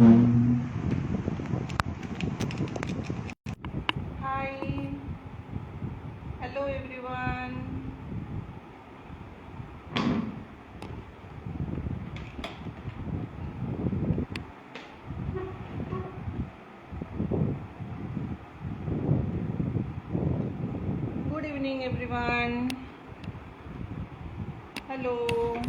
Hi, hello everyone. Good evening, everyone. Hello.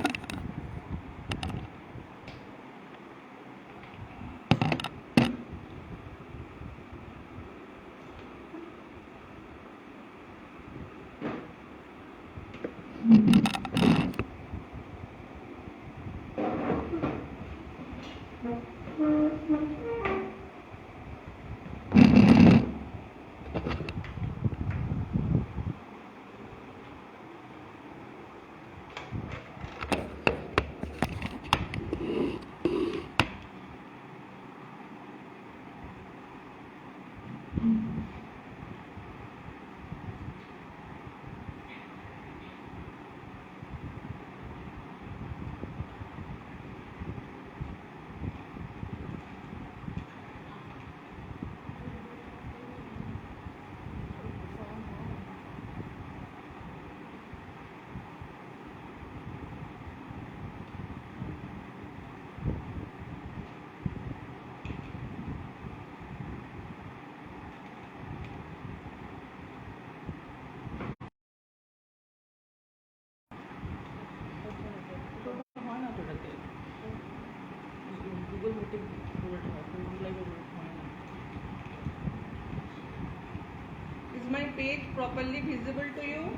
Is my page properly visible to you?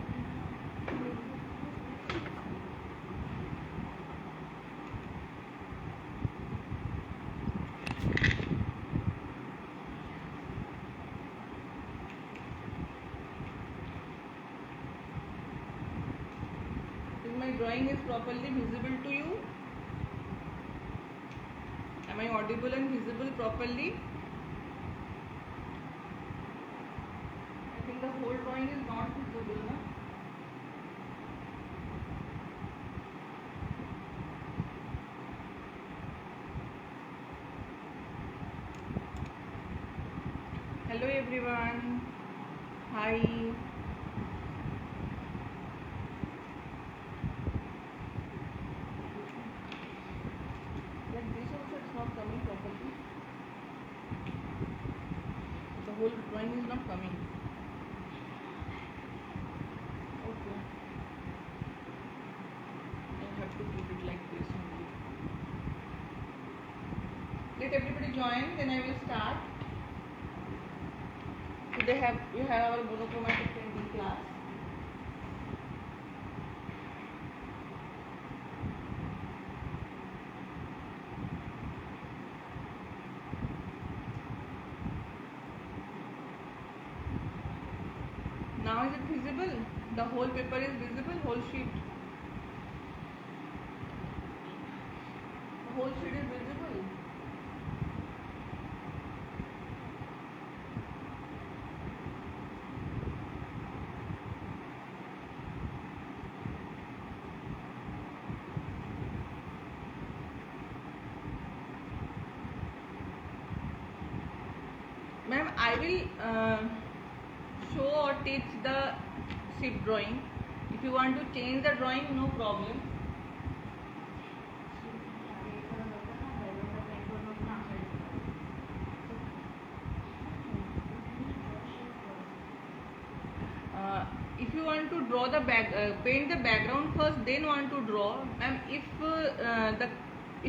Is my drawing is properly visible to you? Am I audible and visible properly? I think the whole drawing is not visible, na? Hello everyone. Hi. Like this also it's not coming properly. The whole drawing is not coming. Okay. I have to keep it like this only. Let everybody join, then I will start. Today we have our monochromatic painting class. Now is it visible? The whole paper is visible, whole sheet. The whole sheet is visible. Ma'am, I will show or teach the sheet drawing. If you want to change the drawing, no problem. If you want to draw the paint the background first, then want to draw. Ma'am, if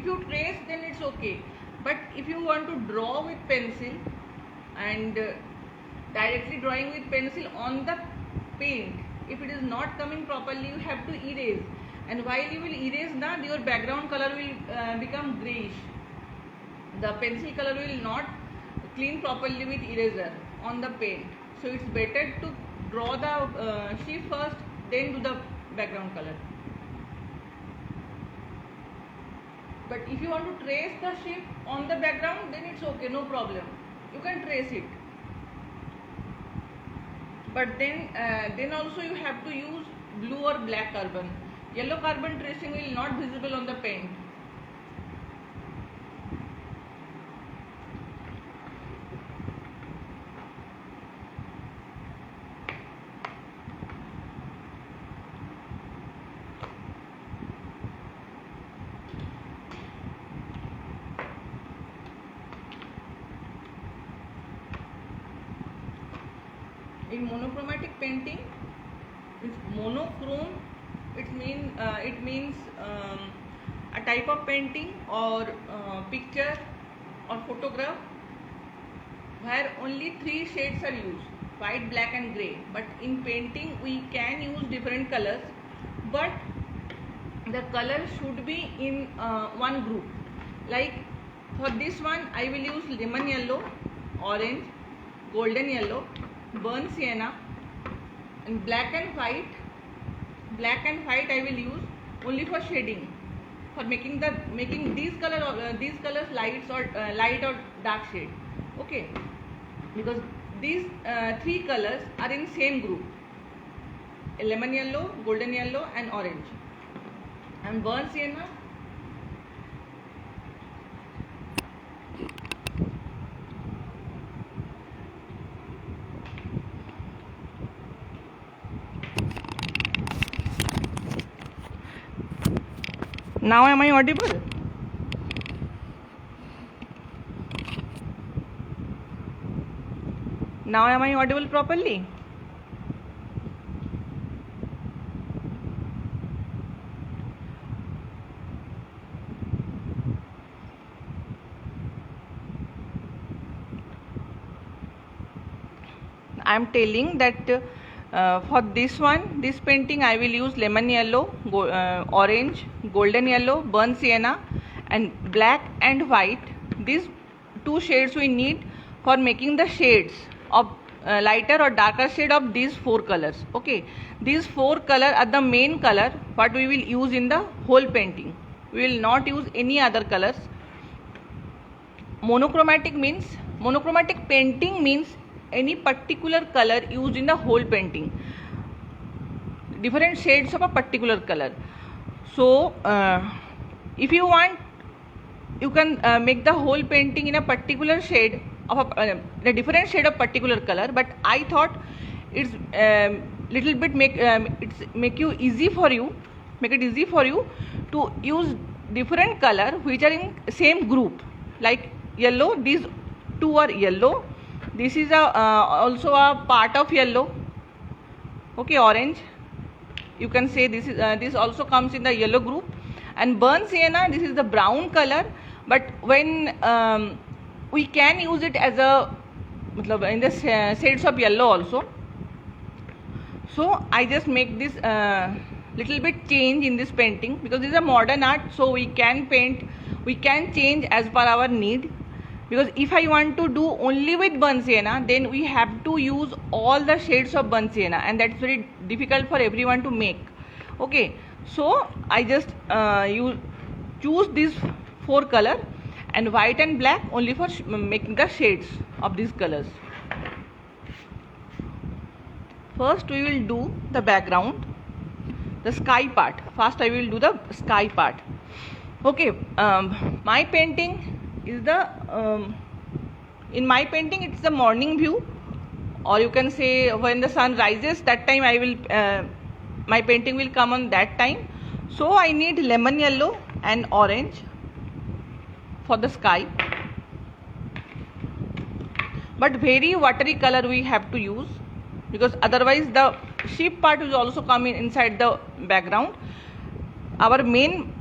you trace, then it's okay. But if you want to draw with pencil and directly drawing with pencil on the paint, if it is not coming properly, you have to erase. And while you will erase that, your background color will become grayish. The pencil color will not clean properly with eraser on the paint. So it's better to draw the sheet first, then do the background color. But if you want to trace the sheet on the background, then it's okay, no problem. You can trace it. But then also you have to use blue or black carbon. Yellow carbon tracing will not visible on the paint. in monochromatic painting, it's monochrome. It means a type of painting or picture or photograph where only 3 shades are used: white, black and grey. But in painting we can use different colors, but the color should be in one group. Like for this one I will use lemon yellow, orange, golden yellow, burnt sienna, and black and white. Black and white I will use only for shading, for making these colors lights or light or dark shade. Okay, because these 3 colors are in same group: lemon yellow, golden yellow and orange. And burnt sienna, now am I audible? Now am I audible properly? I am telling that for this painting I will use lemon yellow, orange, golden yellow, burnt sienna and black and white. These 2 shades we need for making the shades of lighter or darker shade of these 4 colors. Okay, these 4 colors are the main color what we will use in the whole painting. We will not use any other colors. Monochromatic painting means any particular color used in the whole painting, different shades of a particular color. So if you want, you can make the whole painting in a particular shade of a different shade of particular color, but I thought it's little bit make it easy for you to use different color which are in same group. Like yellow, these 2 are yellow. This is also a part of yellow. Okay, orange, you can say this also comes in the yellow group. And burnt sienna, this is the brown color, but when we can use it as a in the shades of yellow also. So I just make this little bit change in this painting because this is a modern art, so we can change as per our need. Because if I want to do only with burnt sienna, then we have to use all the shades of burnt sienna, and that's very difficult for everyone to make. Okay, so I just choose these 4 color, and white and black only for making the shades of these colors. First we will do the background, the sky part. First I will do the sky part. Okay, my painting is in my painting it's the morning view, or you can say when the sun rises, that time I will my painting will come on that time. So I need lemon yellow and orange for the sky, but very watery color we have to use, because otherwise the ship part will also come inside the background. Our main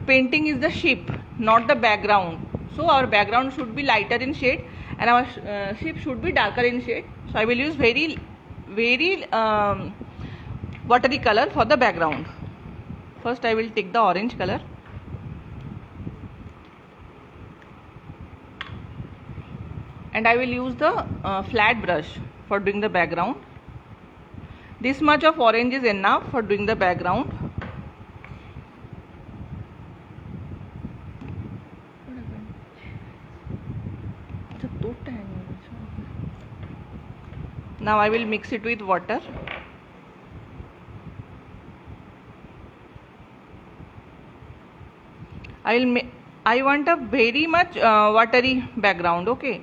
painting is the ship, not the background. So our background should be lighter in shade and our ship should be darker in shade. So I will use very watery color for the background. First I will take the orange color. And I will use the flat brush for doing the background. This much of orange is enough for doing the background. Now I will mix it with water. I want a very much watery background. Okay,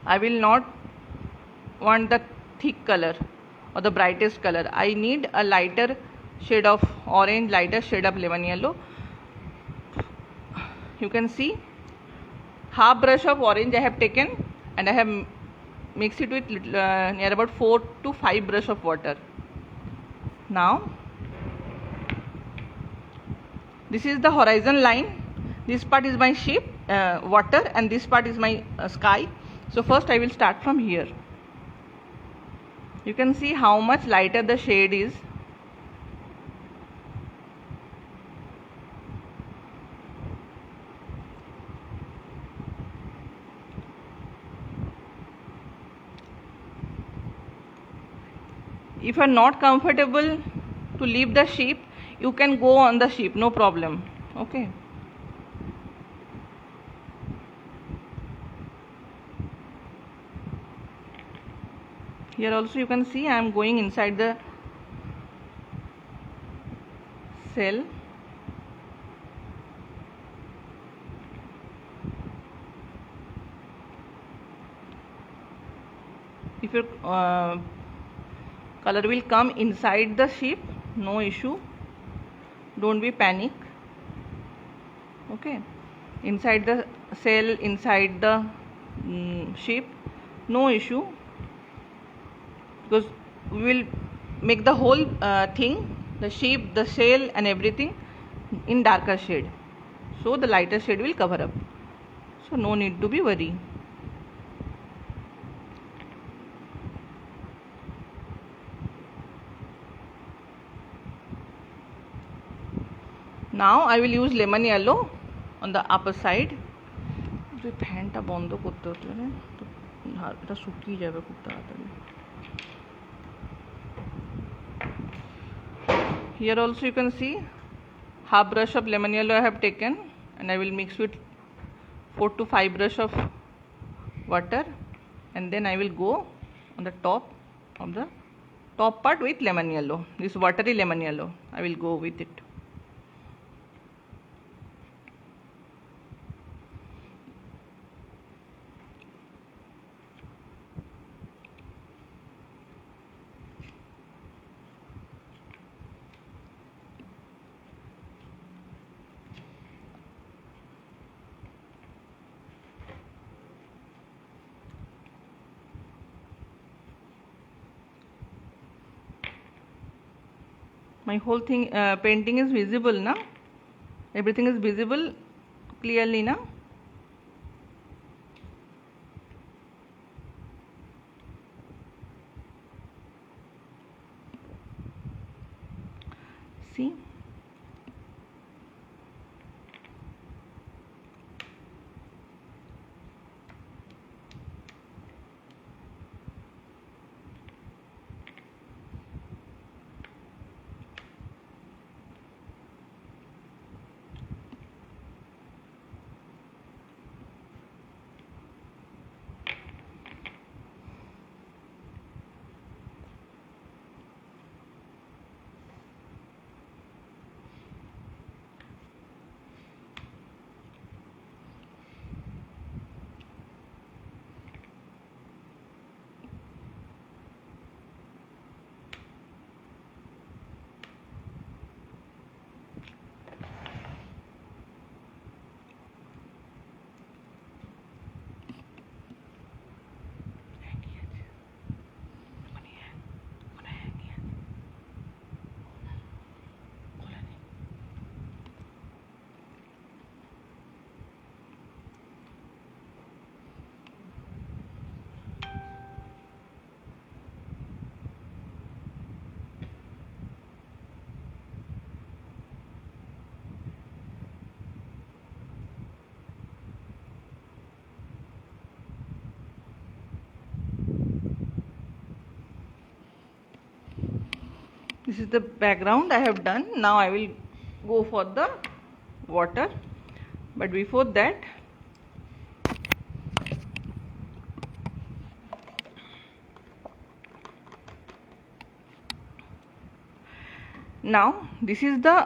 I will not want the thick color or the brightest color. I need a lighter shade of orange, lighter shade of lemon yellow. You can see half brush of orange I have taken, and I have mix it with near about 4 to 5 brush of water. Now this is the horizon line. This part is my ship, water, and this part is my sky. So first I will start from here. You can see how much lighter the shade is. If you are not comfortable to leave the ship, you can go on the ship, no problem. Okay. Here also you can see I am going inside the cell. If your color will come inside the ship, no issue, don't be panic. Okay, inside the cell, inside the ship, no issue, because we will make the whole thing, the ship, the sail and everything in darker shade, so the lighter shade will cover up, so no need to be worried. Now I will use lemon yellow on the upper side. ফ্যানটা বন্ধ করতে হতো তো এটা শুকিয়ে যাবে খুব তাড়াতাড়ি. Here also you can see half brush of lemon yellow I have taken, and I will mix with 4 to 5 brush of water, and then I will go on the top of the top part with lemon yellow, this watery lemon yellow. I will go with it. My whole thing painting is visible now. Everything is visible clearly now. See. This is the background I have done. Now I will go for the water, but before that now this is the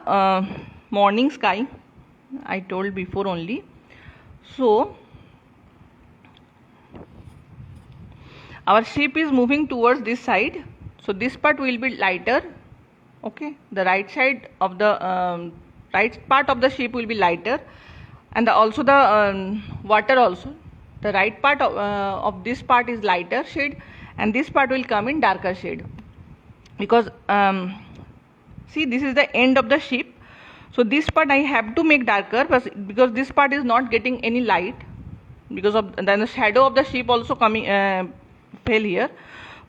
morning sky I told before only. So our ship is moving towards this side, so this part will be lighter. Okay, the right side of the right part of the ship will be lighter, and also the water also, the right part of this part is lighter shade, and this part will come in darker shade, because see, this is the end of the ship. So this part I have to make darker, because this part is not getting any light, because of then the shadow of the ship also coming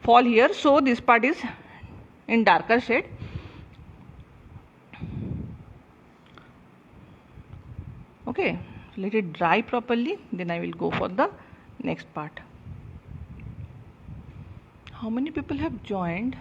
fall here. So this part is in darker shade. Okay, let it dry properly, then I will go for the next part. How many people have joined?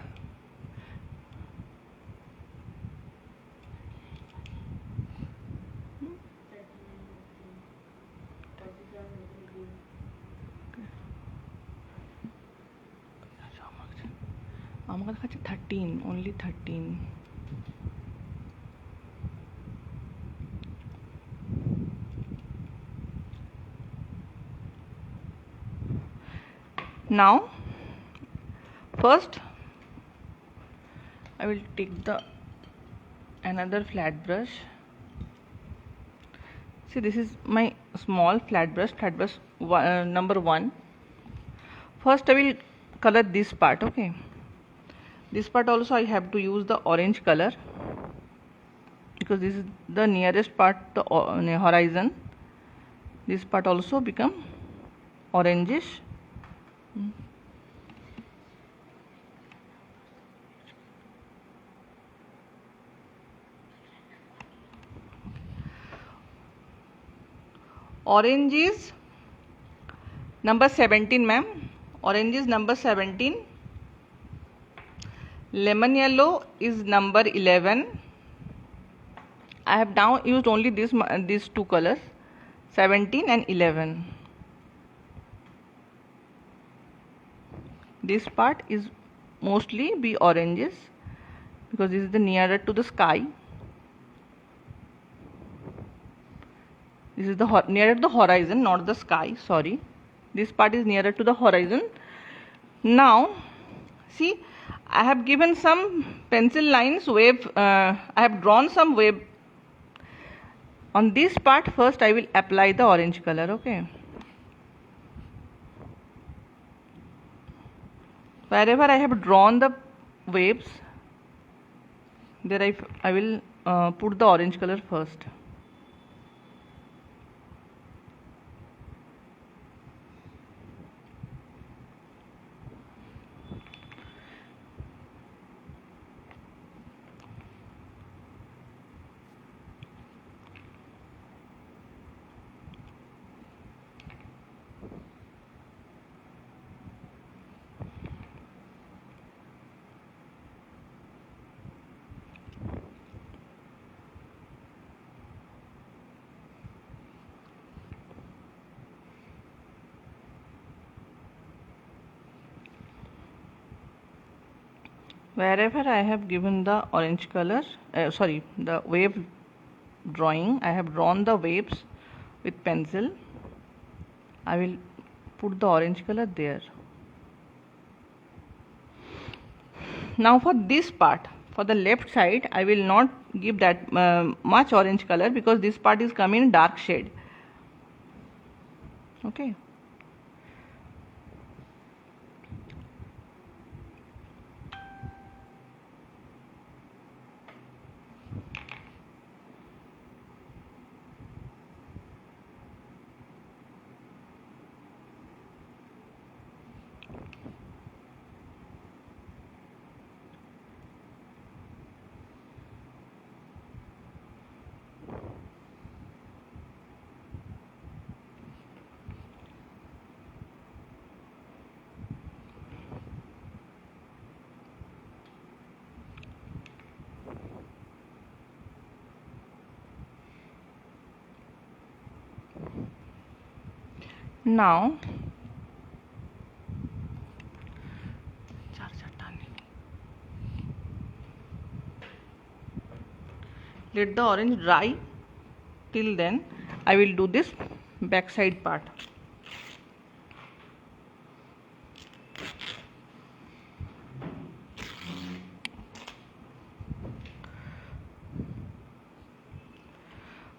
আমার কাছে 13, only 13. Now first I will take the another flat brush. See, this is my small flat brush number 1. First I will color this part. Okay, this part also I have to use the orange color, because this is the nearest part to the horizon. This part also become orangish. Orange is number 17, ma'am. Orange is number 17. Lemon yellow is number 11. I have now used only these two colors, 17 and 11. This part is mostly be oranges, because this is the nearer to the sky. This is the nearer to the horizon, not the sky, sorry. This part is nearer to the horizon. Now see, I have given some pencil lines, wave. I have drawn some wave on this part. First I will apply the orange color. Okay, wherever I have drawn the waves, there I will put the orange color first. Wherever I have given the orange color, the wave drawing, I have drawn the waves with pencil. I will put the orange color there. Now for this part, for the left side, I will not give that much orange color, because this part is coming in dark shade. Okay. Now let the orange dry. Till then I will do this back side part.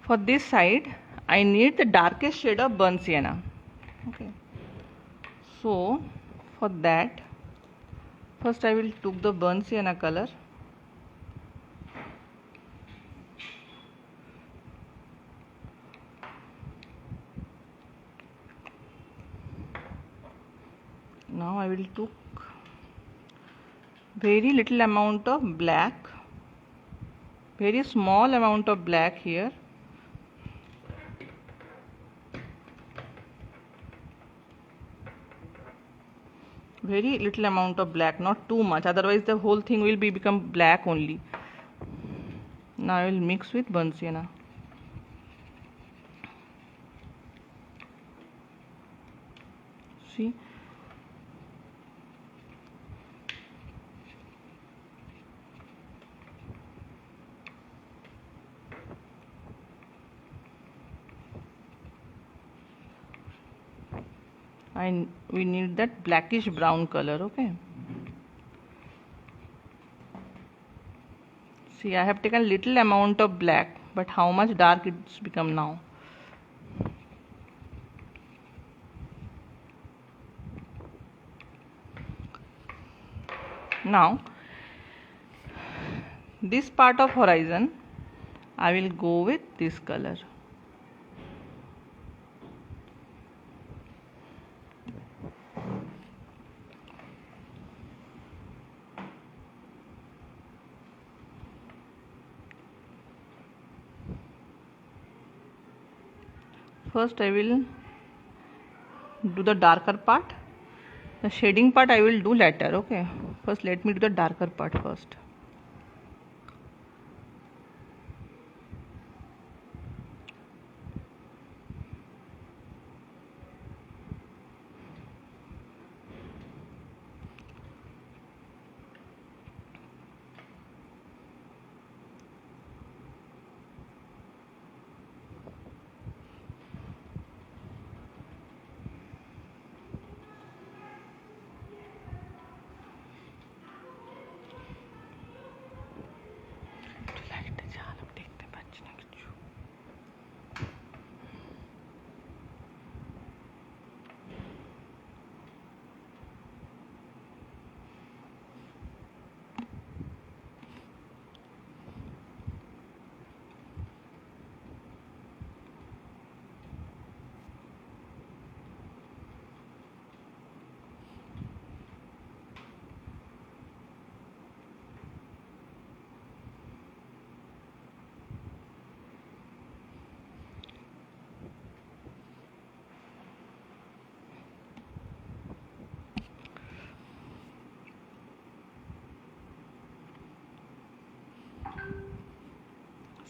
For this side I need the darkest shade of burnt sienna. Okay, so for that, first I will took the burnt sienna color. Now I will took very little amount of black, very small amount of black here. Very little amount of black, not too much, otherwise the whole thing will become black only. Now I will mix with burnt sienna. See, we need that blackish brown color. Okay, see, I have taken little amount of black, but how much dark it's become now. Now this part of horizon I will go with this color. First I will do the darker part. The shading part I will do later. Okay, first let me do the darker part first.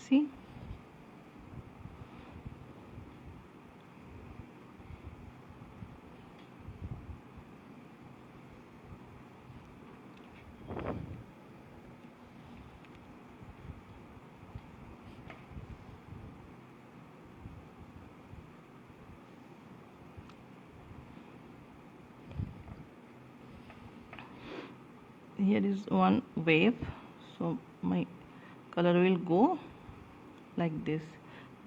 See, here is one wave, so my color will go like this.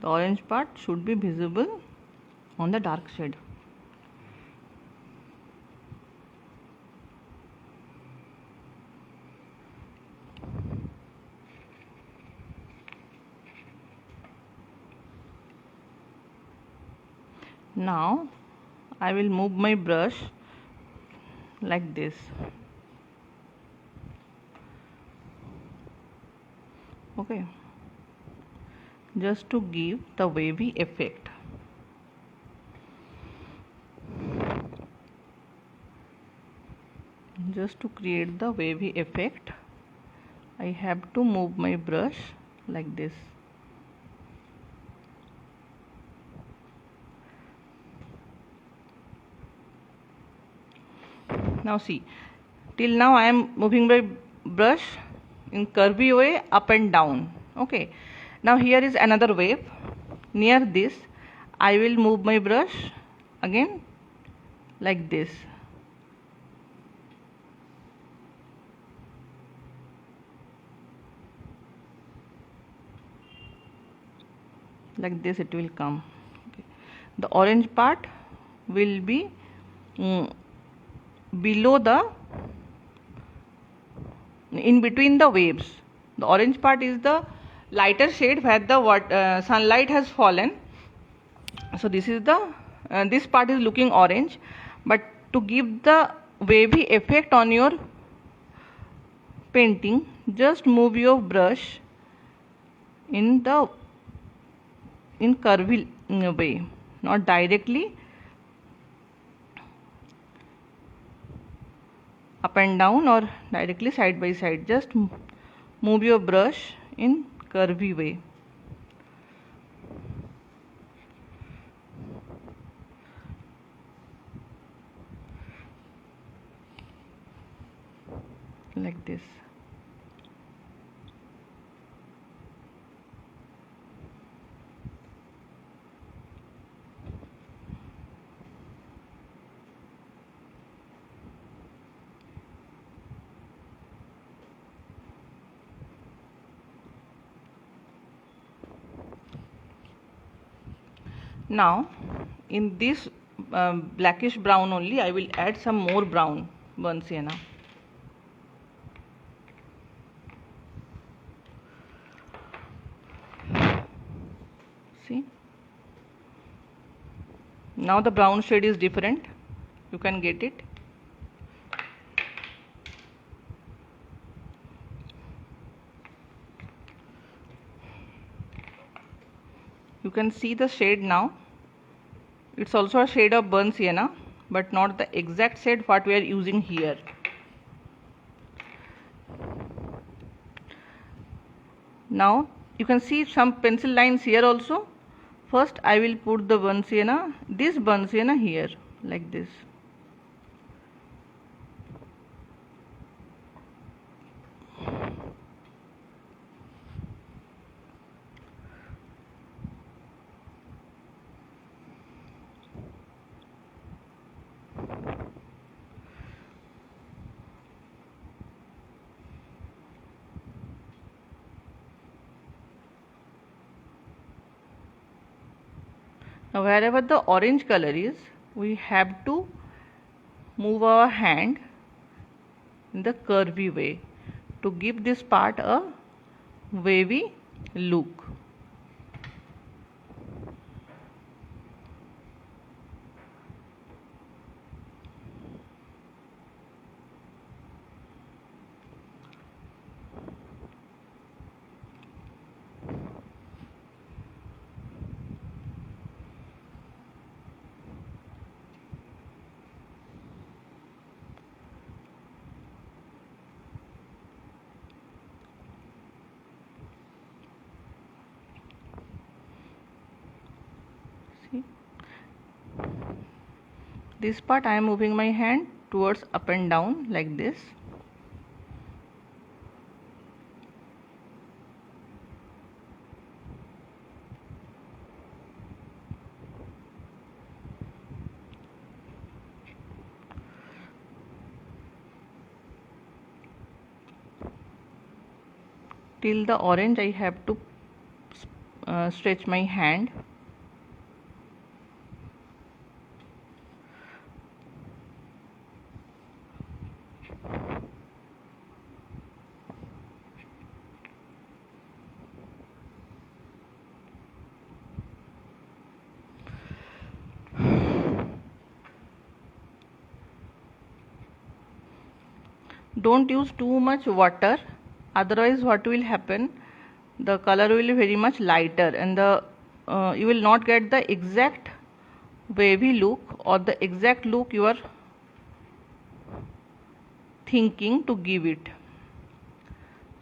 The orange part should be visible on the dark shade. Now I will move my brush like this. Okay, just to give the wavy effect. Just to create the wavy effect, I have to move my brush like this. Now see, till now I am moving my brush in curvy way up and down. Okay, now here is another wave. Near this I will move my brush again like this. Like this it will come. Okay. The orange part will be below the, in between the waves. The orange part is the lighter shade where the sunlight has fallen. So this is the this part is looking orange, but to give the wavy effect on your painting, just move your brush in curvy way, not directly up and down or directly side by side. Just move your brush in curvy way. Like this. Now in this blackish brown only I will add some more brown burnt sienna. See, now the brown shade is different, you can get it. You can see the shade now. It's also a shade of burnt sienna, but not the exact shade what we are using here. Now you can see some pencil lines here also. First I will put the burnt sienna, this burnt sienna here, like this. Now wherever the orange color is, we have to move our hand in the curvy way to give this part a wavy look. See, this part I am moving my hand towards up and down like this. Till the orange I have to stretch my hand. Don't use too much water, otherwise what will happen, the color will be very much lighter and the you will not get the exact wavy look or the exact look you are thinking to give it.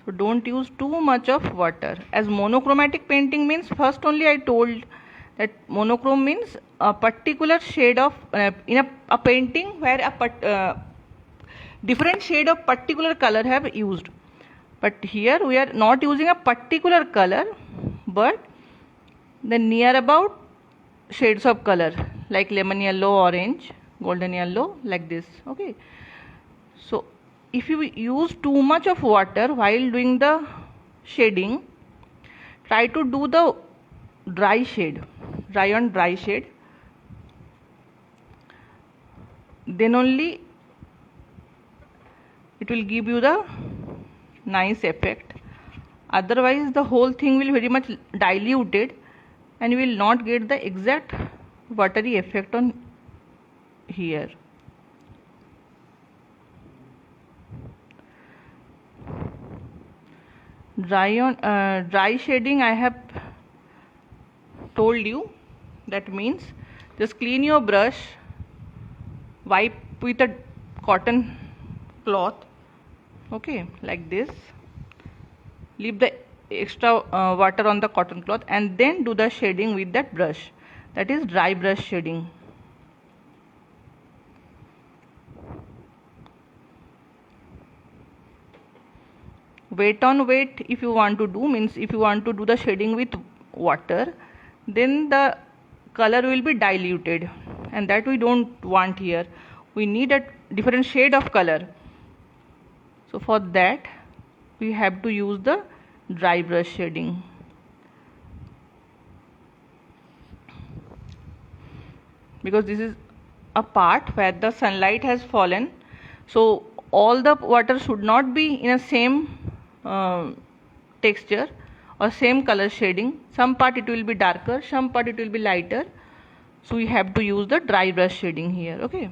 So don't use too much of water. As monochromatic painting means, first only I told that monochrome means a particular shade of in a painting where a different shade of particular color have used, but here we are not using a particular color but the near about shades of color like lemon yellow, orange, golden yellow, like this. Okay, so if you use too much of water while doing the shading, try to do the dry shade, dry on dry shade. then only it will give you the nice effect. Otherwise the whole thing will very much diluted and you will not get the exact watery effect on here. Dry shading I have told you, that means just clean your brush, wipe with a cotton cloth, okay, like this, leave the extra water on the cotton cloth and then do the shading with that brush, that is dry brush shading. Wet on wet if you want to do, means if you want to do the shading with water, then the color will be diluted and that we don't want here. We need a different shade of color, so for that we have to use the dry brush shading. Because this is a part where the sunlight has fallen, so all the water should not be in a same texture or same color shading. Some part it will be darker, some part it will be lighter, so we have to use the dry brush shading here, okay.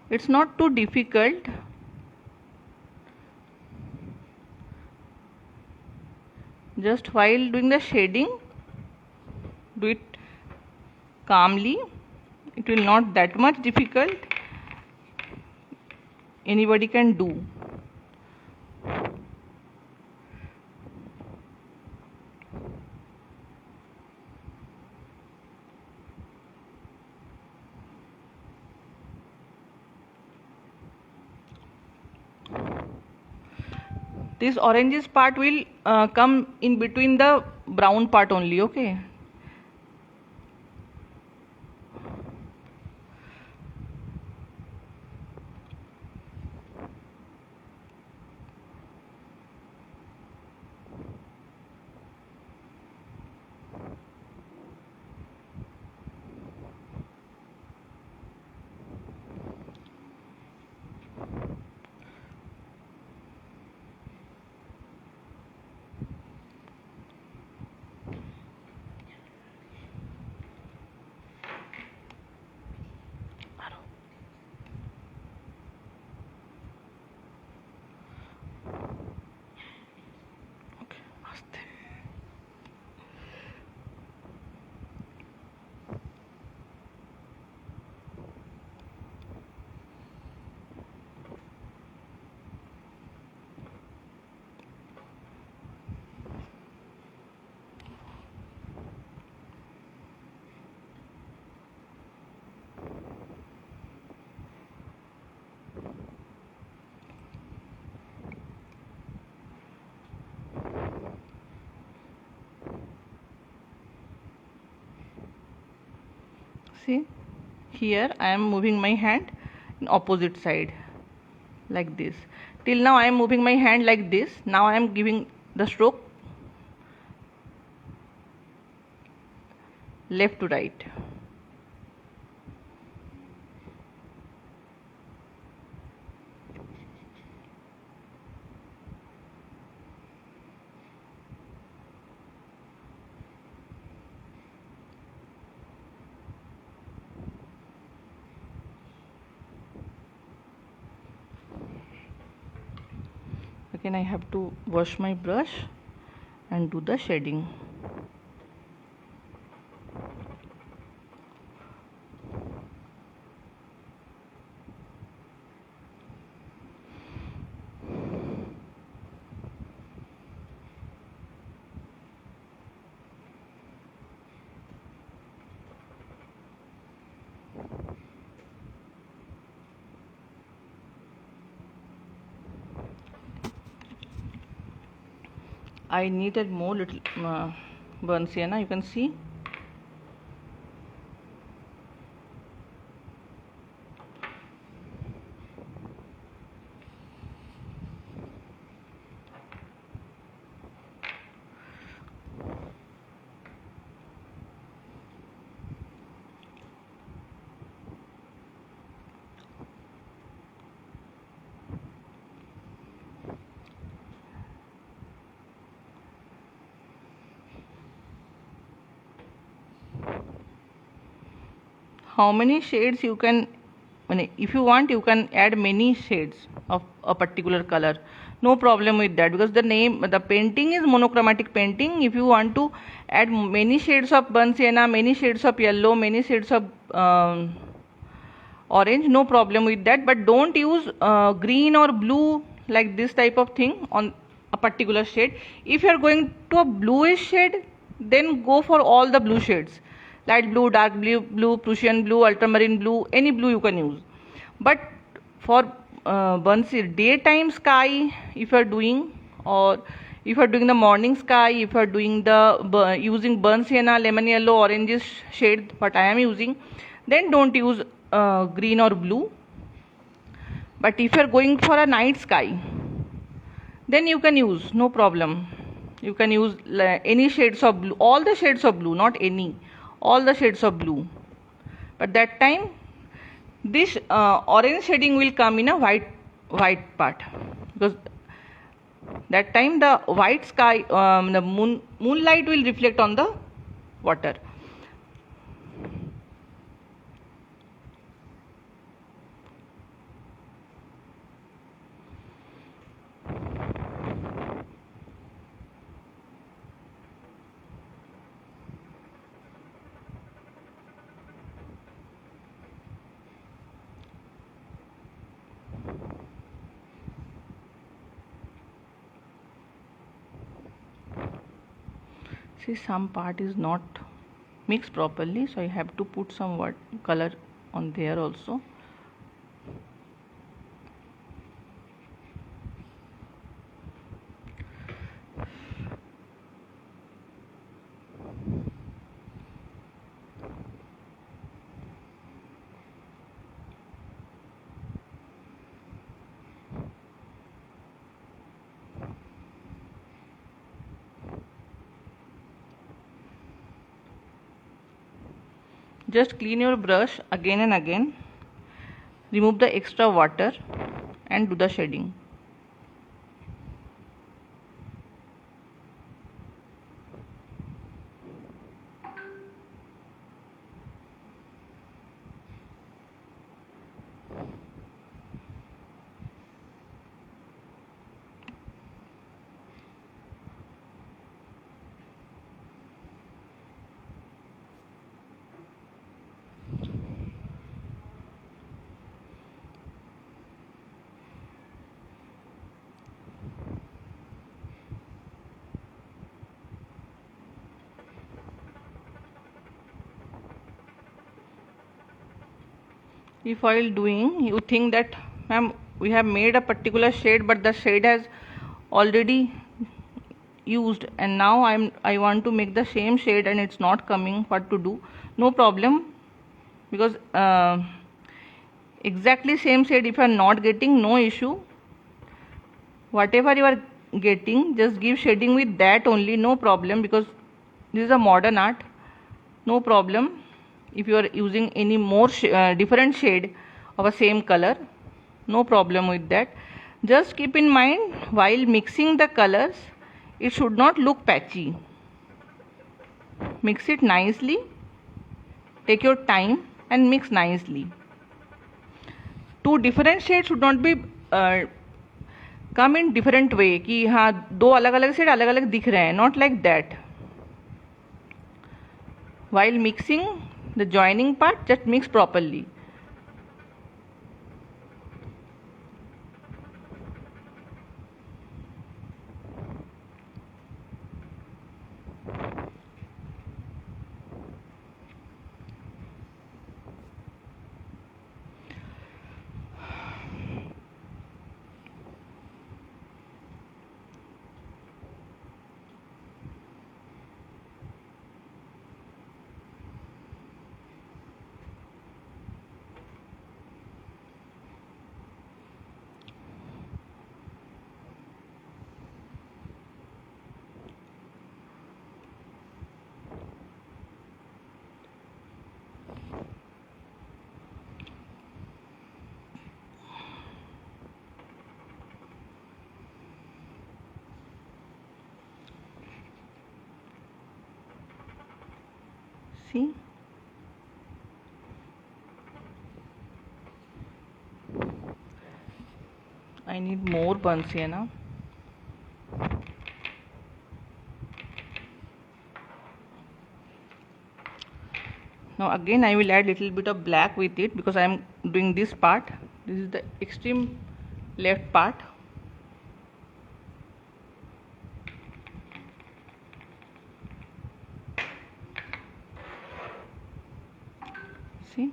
It's not too difficult. Just while doing the shading, do it calmly. It will not that much difficult. Anybody can do. This oranges part will come in between the brown part only, okay. See, here I am moving my hand in opposite side like this. Till now I am moving my hand like this. Now I am giving the stroke left to right. Again I have to wash my brush and do the shading. I needed more little burns here, na, you can see. how many shades you can, if you want you can add many shades of a particular color, no problem with that, because the painting is monochromatic painting. If you want to add many shades of burnt sienna, many shades of yellow, many shades of orange, no problem with that, but don't use green or blue like this type of thing on a particular shade. If you are going to a bluish shade, then go for all the blue shades, light blue, dark blue, Prussian blue, ultramarine blue, any blue you can use. But for daytime sky, if you are doing, or if you are doing the morning sky, if you are doing the using burnt sienna, lemon yellow, orangish shade, what I am using, then don't use green or blue. But if you are going for a night sky, then you can use, no problem. You can use any shades of blue, all the shades of blue, not any, all the shades of blue. But that time this orange shading will come in a white part, because that time the white sky, the moonlight will reflect on the water. See, some part is not mixed properly, so I have to put some color on there also. Just clean your brush again and again, remove the extra water and do the shading. If while doing you think that, ma'am, we have made a particular shade but the shade has already used and now I want to make the same shade and it's not coming, what to do? No problem, because exactly same shade if you are not getting, no issue. Whatever you are getting, just give shading with that only, no problem, because this is a modern art, no problem. If you are using any more different shade of a same color, no problem with that. Just keep in mind, while mixing the colors, it should not look patchy. Mix it nicely, take your time and mix nicely. Two different shades should not be come in different way कि हाँ दो अलग अलग shade अलग अलग दिख रहे हैं, not like that. While mixing the joining part, just mix properly. See, I need more buns here now. Now again I will add little bit of black with it because I am doing this part. This is the extreme left part. See?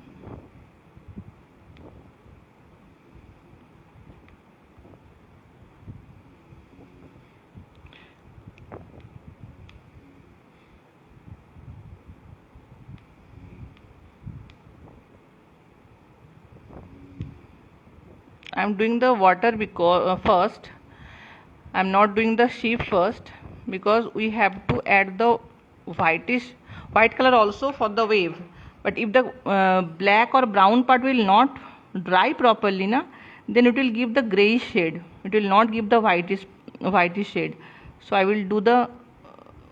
I am doing the water because first. I am not doing the sheep first because we have to add the white color also for the wave. But if the black or brown part will not dry properly, then it will give the grayish shade. It will not give the whitish shade. So I will do the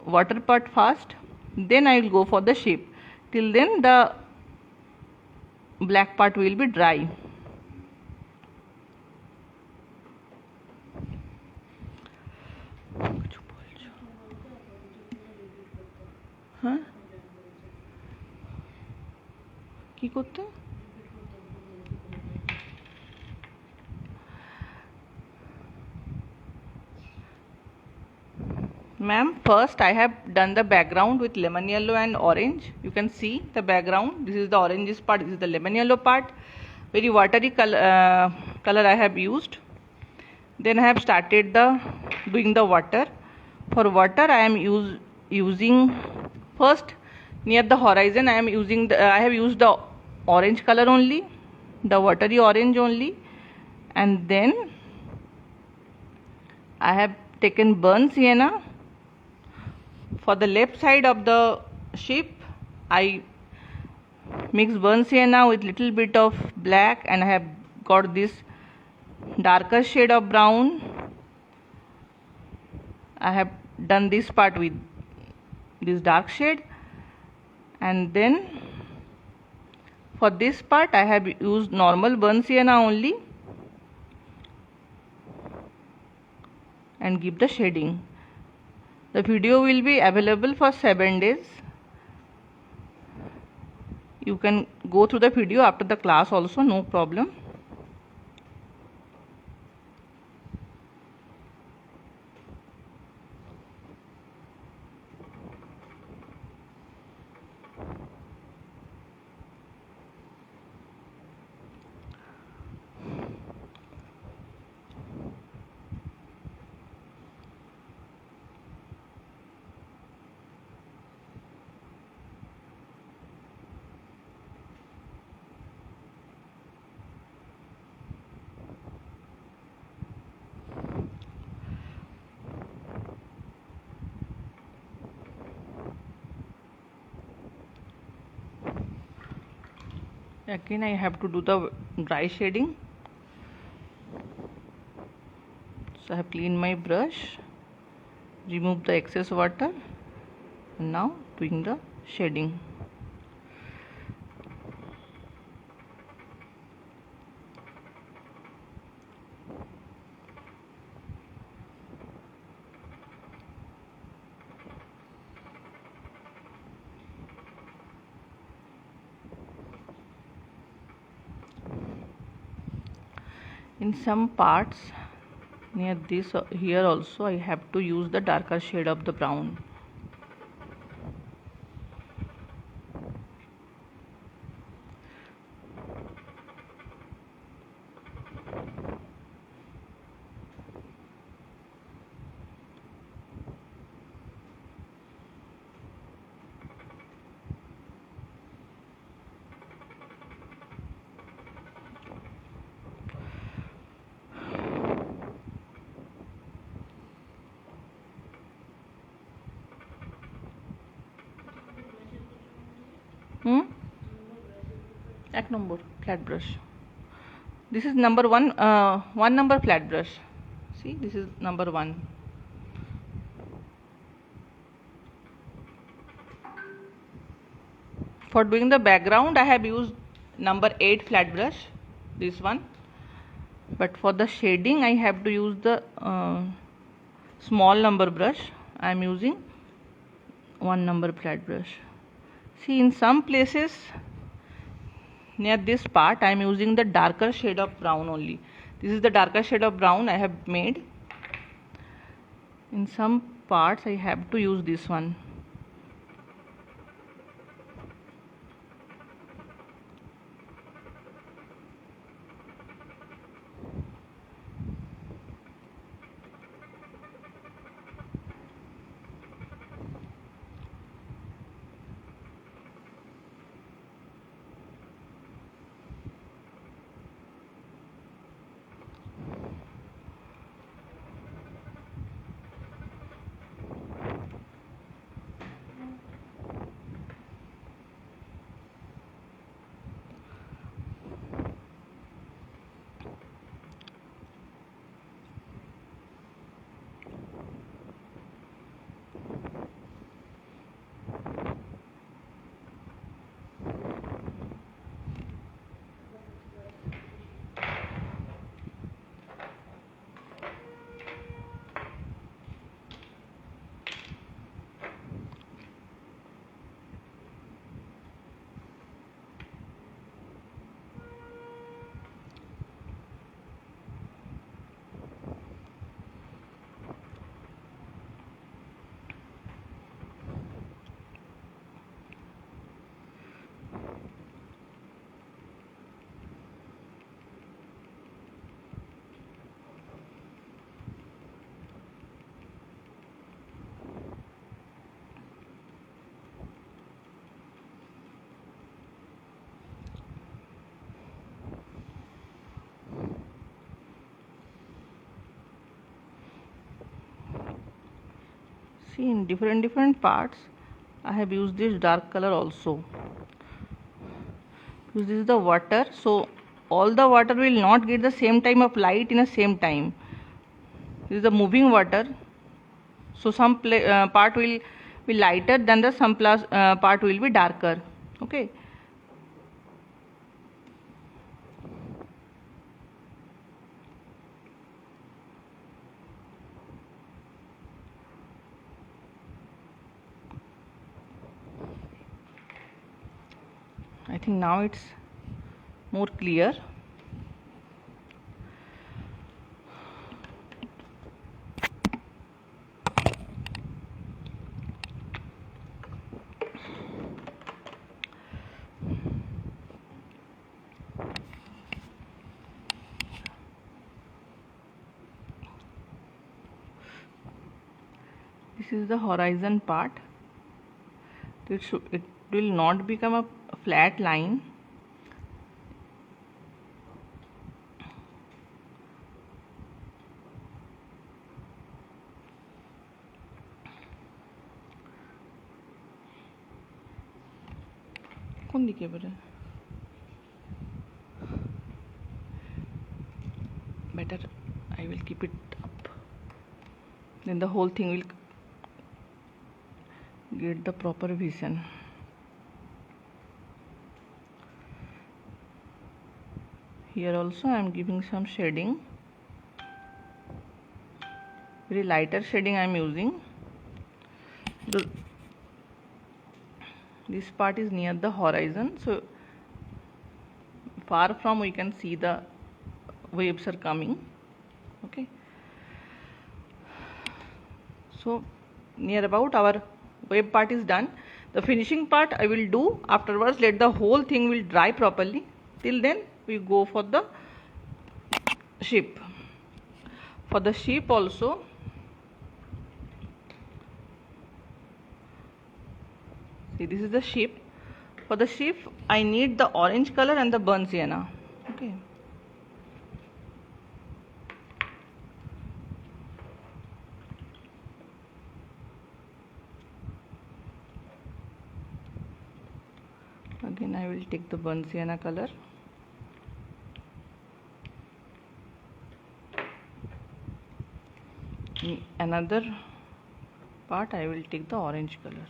water part first. Then I will go for the sheep. Till then the black part will be dry. हाँ কি করতে Ma'am, first I have done the background with lemon yellow and orange. You can see the background. This is the orange part, this is the lemon yellow part. Very watery color I have used. Then I have started doing the water. For water I am using first near the horizon. I have used the orange color only, the watery orange only, and then I have taken burnt sienna. For the left side of the ship I mix burnt sienna with little bit of black, and I have got this darker shade of brown. I have done this part with this dark shade, and then for this part I have used normal burnt sienna only and give the shading. The video will be available for 7 days. You can go through the video after the class also, no problem. Again I have to do the dry shading. So I have cleaned my brush, remove the excess water, and now doing the shading. In some parts near this here also I have to use the darker shade of the brown. Ek number flat brush. This is number 1 number flat brush. See, this is number 1. For doing the background I have used number 8 flat brush, this one. But for the shading I have to use the small number brush. I am using 1 number flat brush. See, in some places near this part I am using the darker shade of brown only. This is the darker shade of brown I have made. In some parts I have to use this one. See, in different parts I have used this dark color also. Because this is the water, so all the water will not get the same time of light in the same time. This is the moving water, so some part will be lighter than the some part will be darker. Okay. I think now it's more clear. This is the horizon part. It will not become a flat line. कौन दिखे पर better I will keep it up, then the whole thing will get the proper vision. Here also I am giving some shading, very lighter shading I am using. This part is near the horizon, so far from we can see the waves are coming. Okay, so near about our wave part is done. The finishing part I will do afterwards. Let the whole thing will dry properly. Till then we go for the ship. For the ship also, see, this is the ship. For the ship I need the orange color and the burnt sienna. Okay. Again I will take the burnt sienna color. In another part I will take the orange color.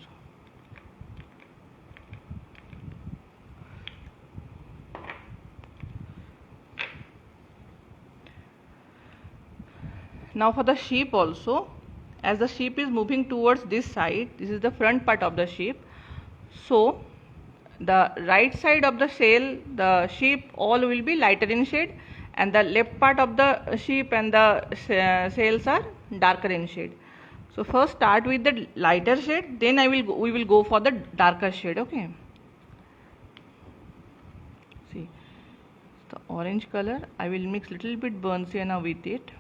Now for the sheep also, as the sheep is moving towards this side, this is the front part of the sheep. So the right side of the sail, the sheep all will be lighter in shade, and the left part of the sheep and the sails are darker in shade. So first start with the lighter shade, then we will go for the darker shade. Okay. See the orange color. I will mix little bit burnt sienna with it.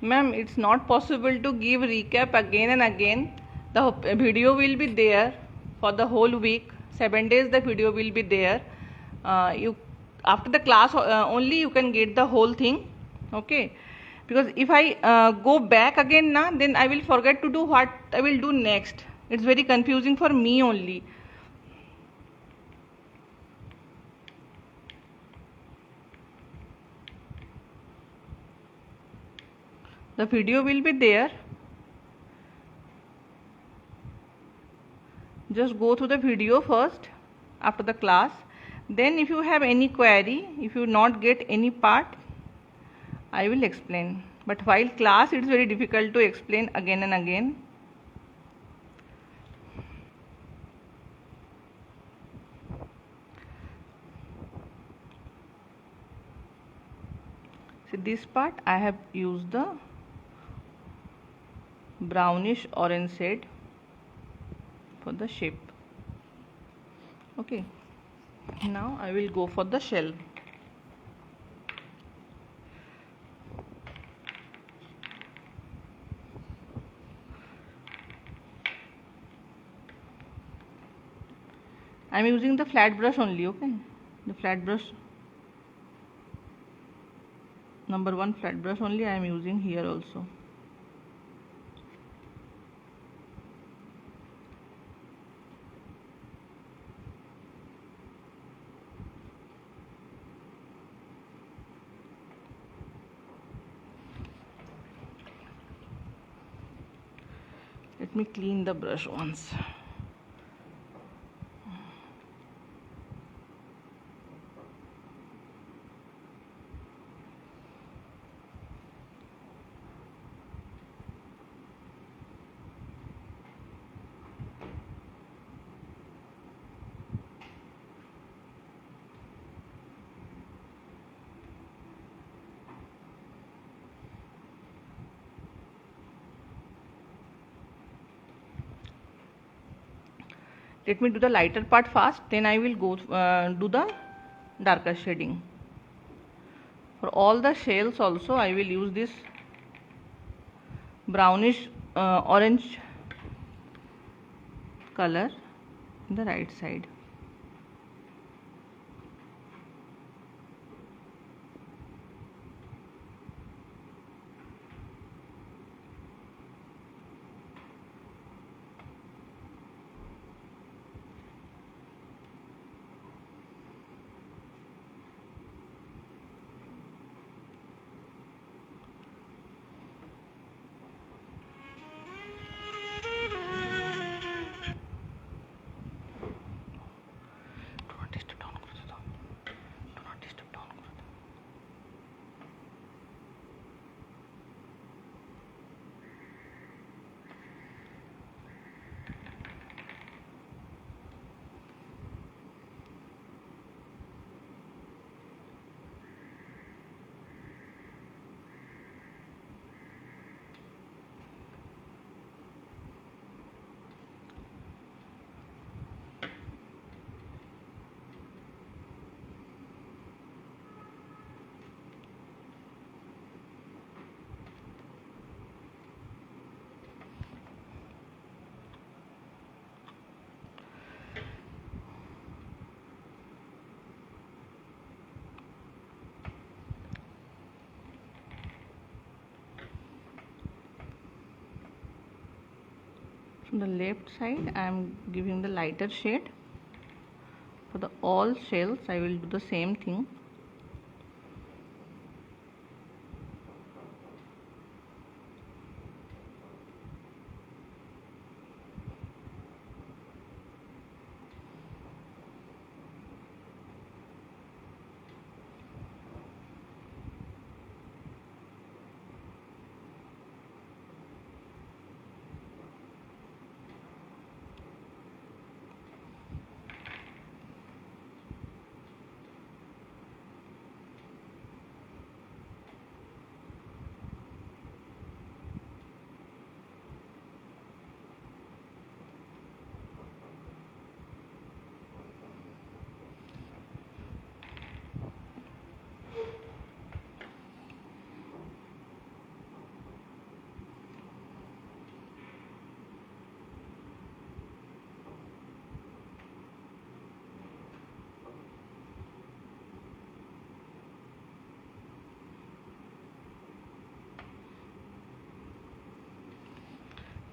Ma'am, it's not possible to give recap again and again. The video will be there for the whole week. 7 days the video will be there. You after the class only you can get the whole thing. Okay. Because if I go back again now, then I will forget to do what I will do next. It's very confusing for me only. The video will be there. Just go through the video first after the class. Then if you have any query, if you not get any part, I will explain. But while class, it's very difficult to explain again and again. See this part, I have used the brownish orange shade for the shape. Okay, now I will go for the shell. I am using the flat brush only. Okay, the flat brush, number 1 flat brush only I am using here also. Let me clean the brush once. Let me do the lighter part first, then I will go do the darker shading. For all the shells also I will use this brownish orange color in the right side. the left side I am giving the lighter shade. For the all shells I will do the same thing.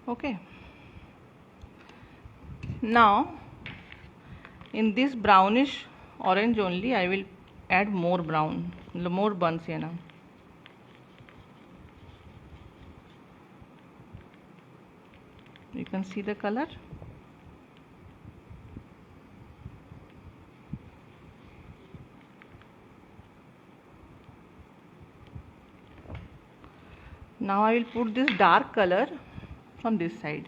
Okay, now in this brownish orange only I will add more brown, more burnt sienna. You can see the color. Now I will put this dark color from this side.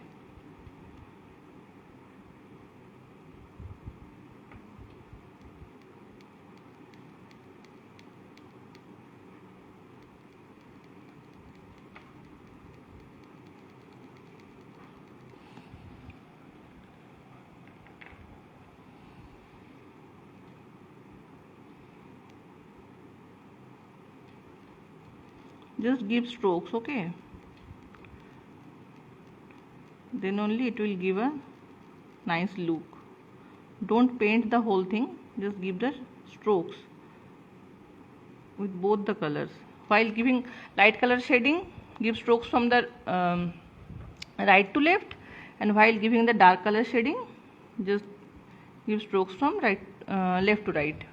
Just give strokes, okay? Then only it will give a nice look. Don't paint the whole thing, just give the strokes with both the colors. While giving light color shading, give strokes from the right to left, and while giving the dark color shading, just give strokes from left to right.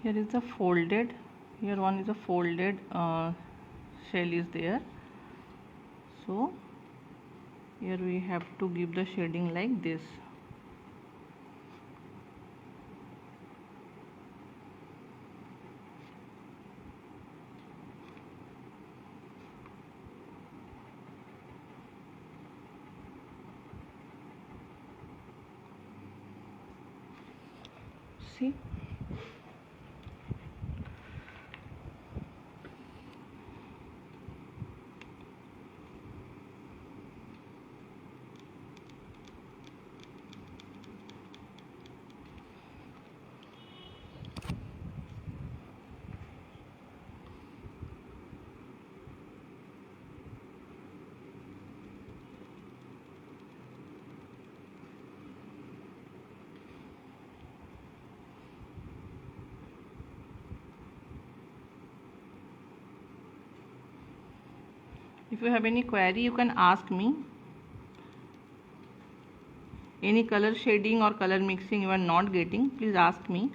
Here is a folded, here one is a folded shell is there, so here we have to give the shading like this. See, if you have any query you can ask me. Any color shading or color mixing you are not getting, please ask me.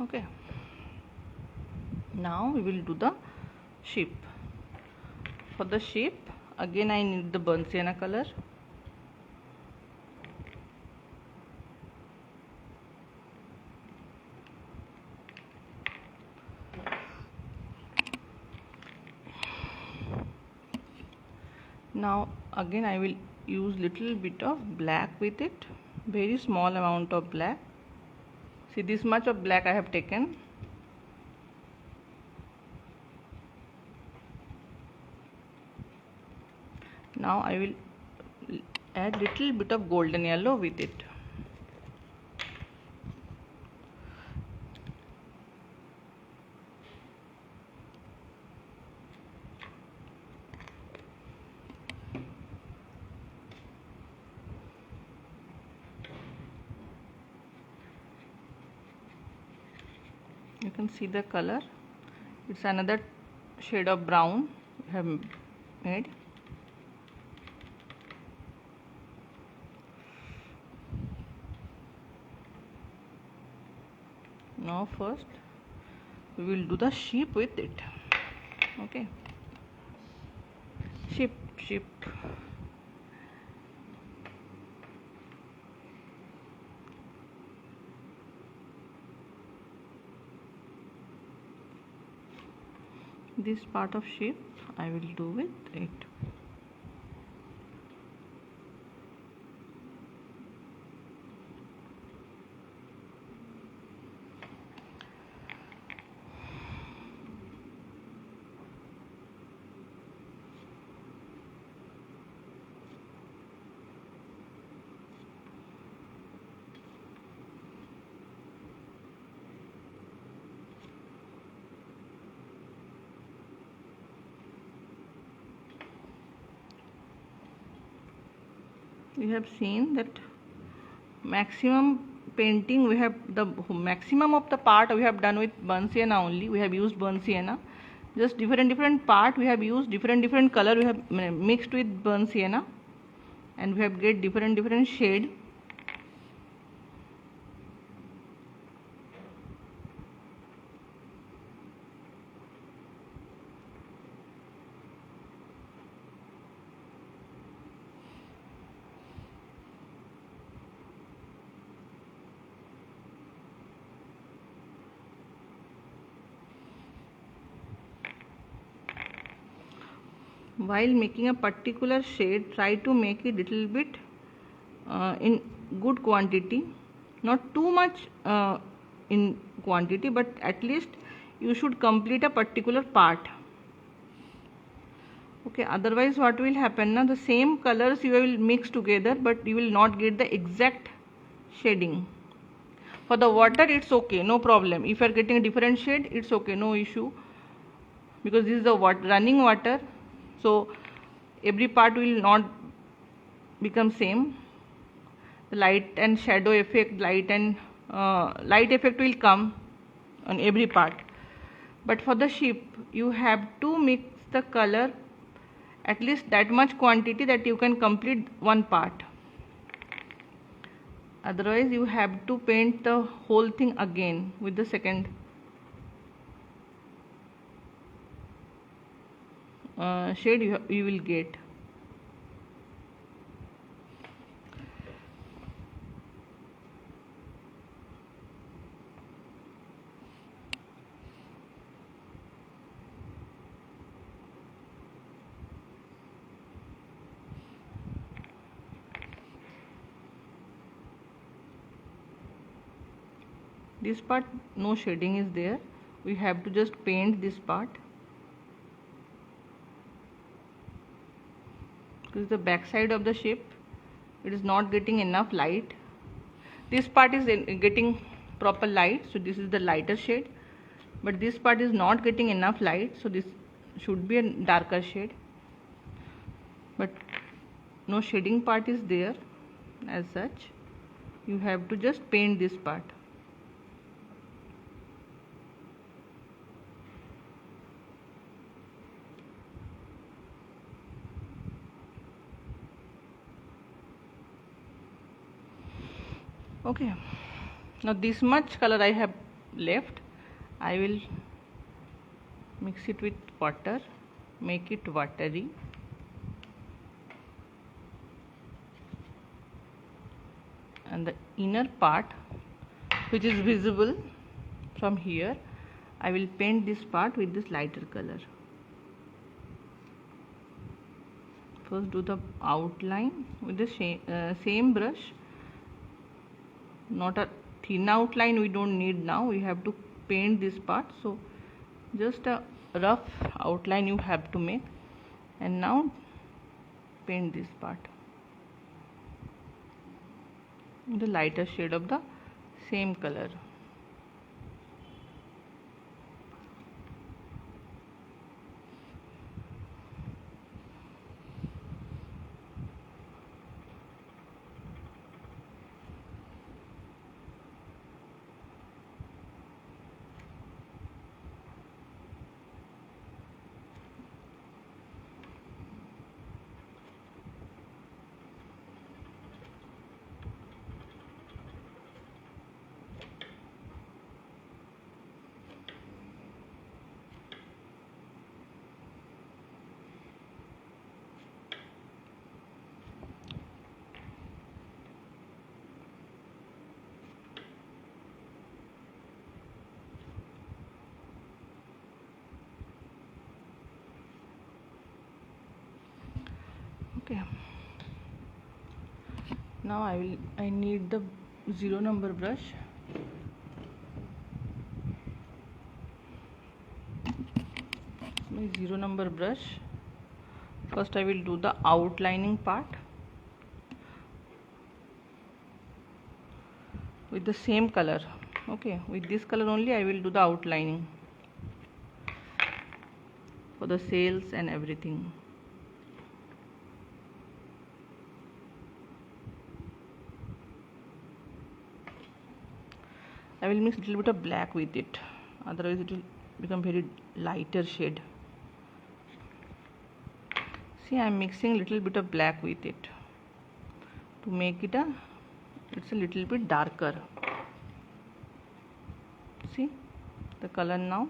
Okay, now we will do the sheep. For the sheep, again I need the burnt sienna color. Now again I will use little bit of black with it, very small amount of black. See, this much of black I have taken. Now I will add little bit of golden yellow with it. You can see the color, it's another shade of brown we have made. Now first we will do the sheep with it. Okay, sheep. This part of sheep I will do with it. We have seen that maximum painting, we have the maximum of the part we have done with burnt sienna only. We have used burnt sienna, just different part we have used, different color we have mixed with burnt sienna, and we have get different shade. While making a particular shade, try to make it little bit in good quantity, not too much in quantity, but at least you should complete a particular part. Okay, otherwise what will happen now, the same colors you will mix together, but you will not get the exact shading. For the water it's okay, no problem. If you are getting a different shade, it's okay, no issue, because this is the running water, so every part will not become same. The light and shadow effect, light effect will come on every part. But for the sheep, you have to mix the color at least that much quantity that you can complete one part. Otherwise you have to paint the whole thing again with the second shade you will get. This part no shading is there, we have to just paint this part. This is the back side of the sheep, it is not getting enough light. This part is getting proper light, so this is the lighter shade, but this part is not getting enough light, so this should be a darker shade, but no shading part is there as such. You have to just paint this part. Okay, now this much color I have left. I will mix it with water, make it watery. And the inner part, which is visible from here, I will paint this part with this lighter color. First do the outline with the same brush, not a thin outline, we don't need now, we have to paint this part, so just a rough outline you have to make. And now paint this part in the lighter shade of the same color. Okay, now I need the 0 number brush. My 0 number brush. First I will do the outlining part with the same color. Okay, with this color only I will do the outlining for the sails and everything. I will mix a little bit of black with it, otherwise it will become very lighter shade. See, I am mixing little bit of black with it to make it it's a little bit darker. See the color now.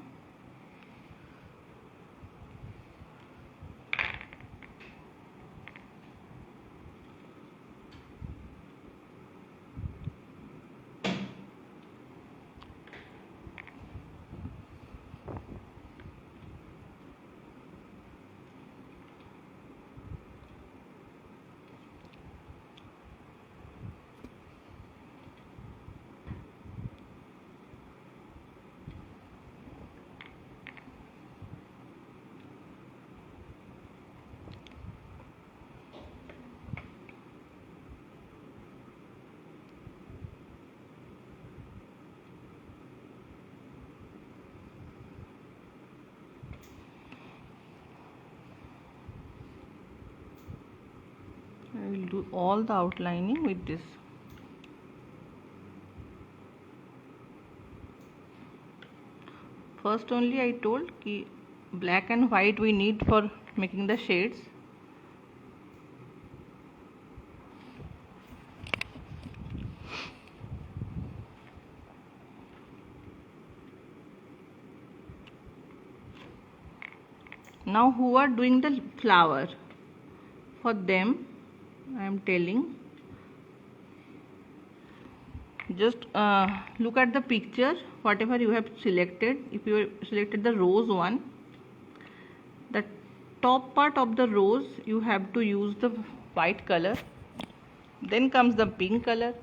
I will do all the outlining with this. First only I told कि black and white we need for making the shades. Now who are doing the flower, for them I am telling, just look at the picture, whatever you have selected. If you have selected the rose one, the top part of the rose you have to use the white color, then comes the pink color,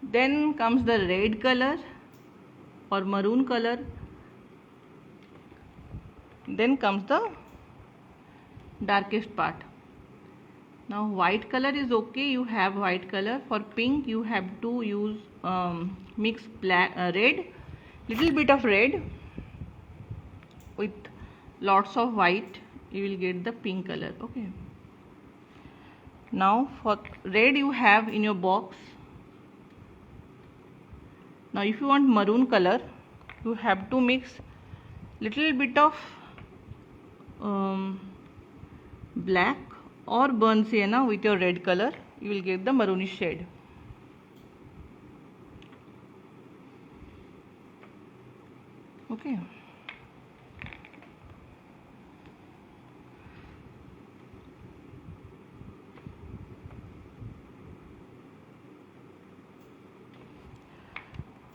then comes the red color or maroon color, then comes the darkest part. Now white color is okay, you have white color. For pink you have to use mix black red, little bit of red with lots of white, you will get the pink color. Okay, now for red you have in your box. Now if you want maroon color, you have to mix little bit of black or burnt sienna with your red color, you will get the maroonish shade. Okay.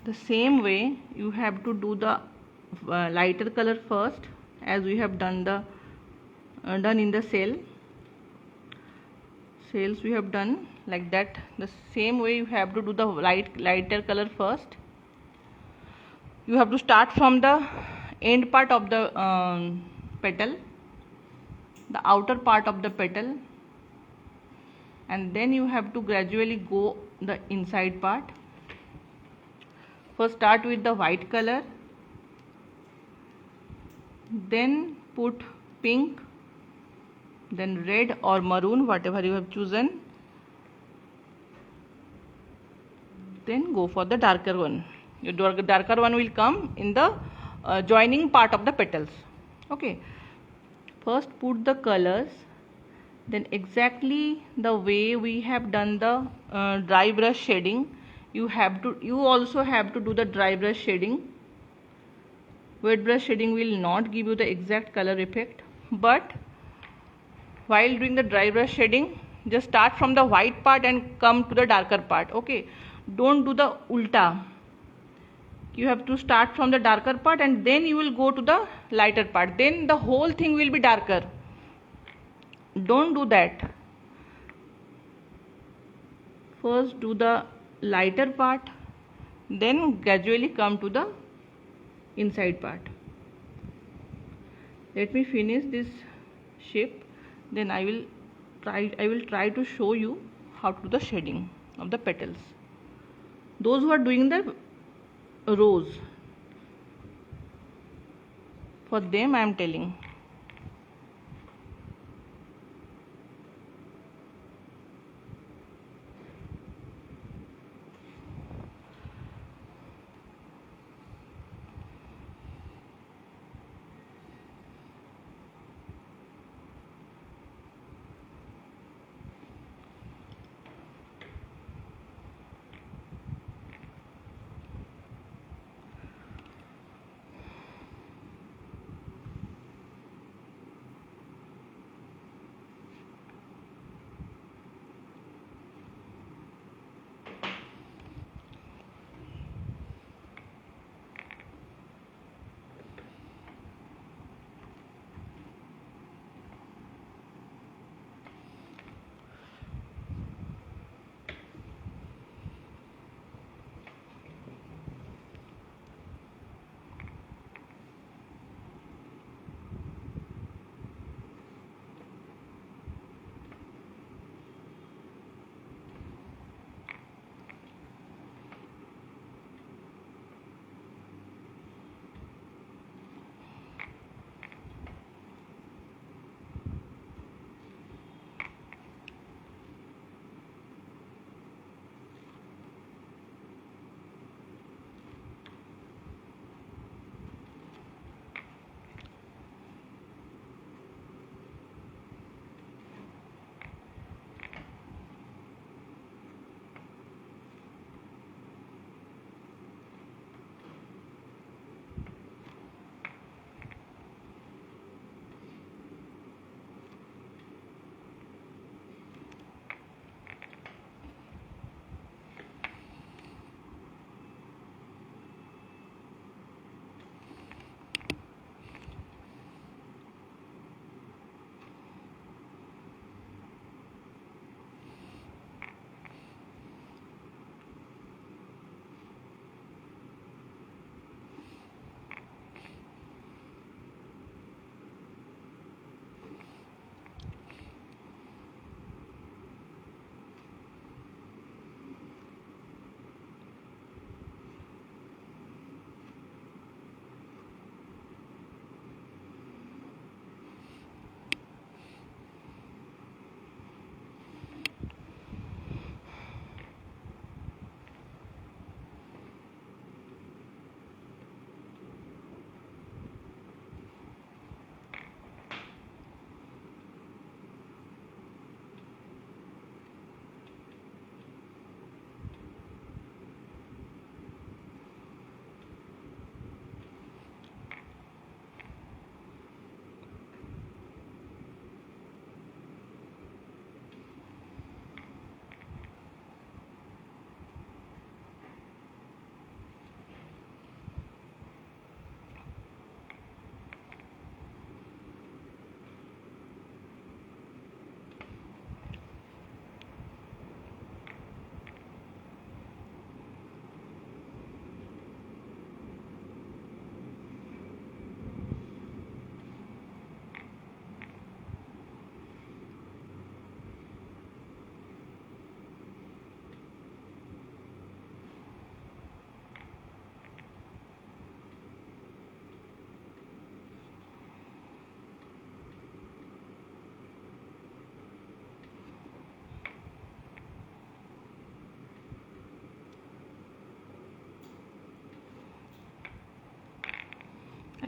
The same way you have to do the lighter color first, as we have done the done in the cells we have done like that. The same way you have to do the lighter color first. You have to start from the end part of the petal, the outer part of the petal, and then you have to gradually go the inside part. First start with the white color, then put pink, then red or maroon, whatever you have chosen, then go for the darker one. Your darker one will come in the joining part of the petals. Okay, first put the colors, then exactly the way we have done the dry brush shading, you also have to do the dry brush shading. Wet brush shading will not give you the exact color effect, but while doing the dry brush shading, just start from the white part and come to the darker part. Okay, don't do the ulta. You have to start from the darker part and then you will go to the lighter part, then the whole thing will be darker. Don't do that. First do the lighter part, then gradually come to the inside part. Let me finish this shape, then I will try to show you how to do the shading of the petals. Those who are doing the rose, for them I am telling.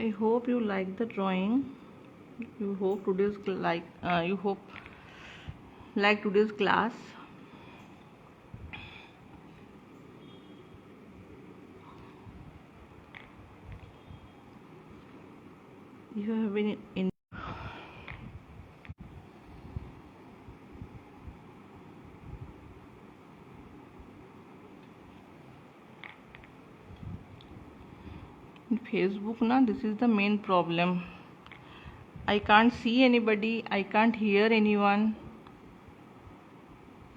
I hope you like the drawing. You hope today's you hope like today's class. You have been in Facebook na, this is the main problem. I can't see anybody, I can't hear anyone.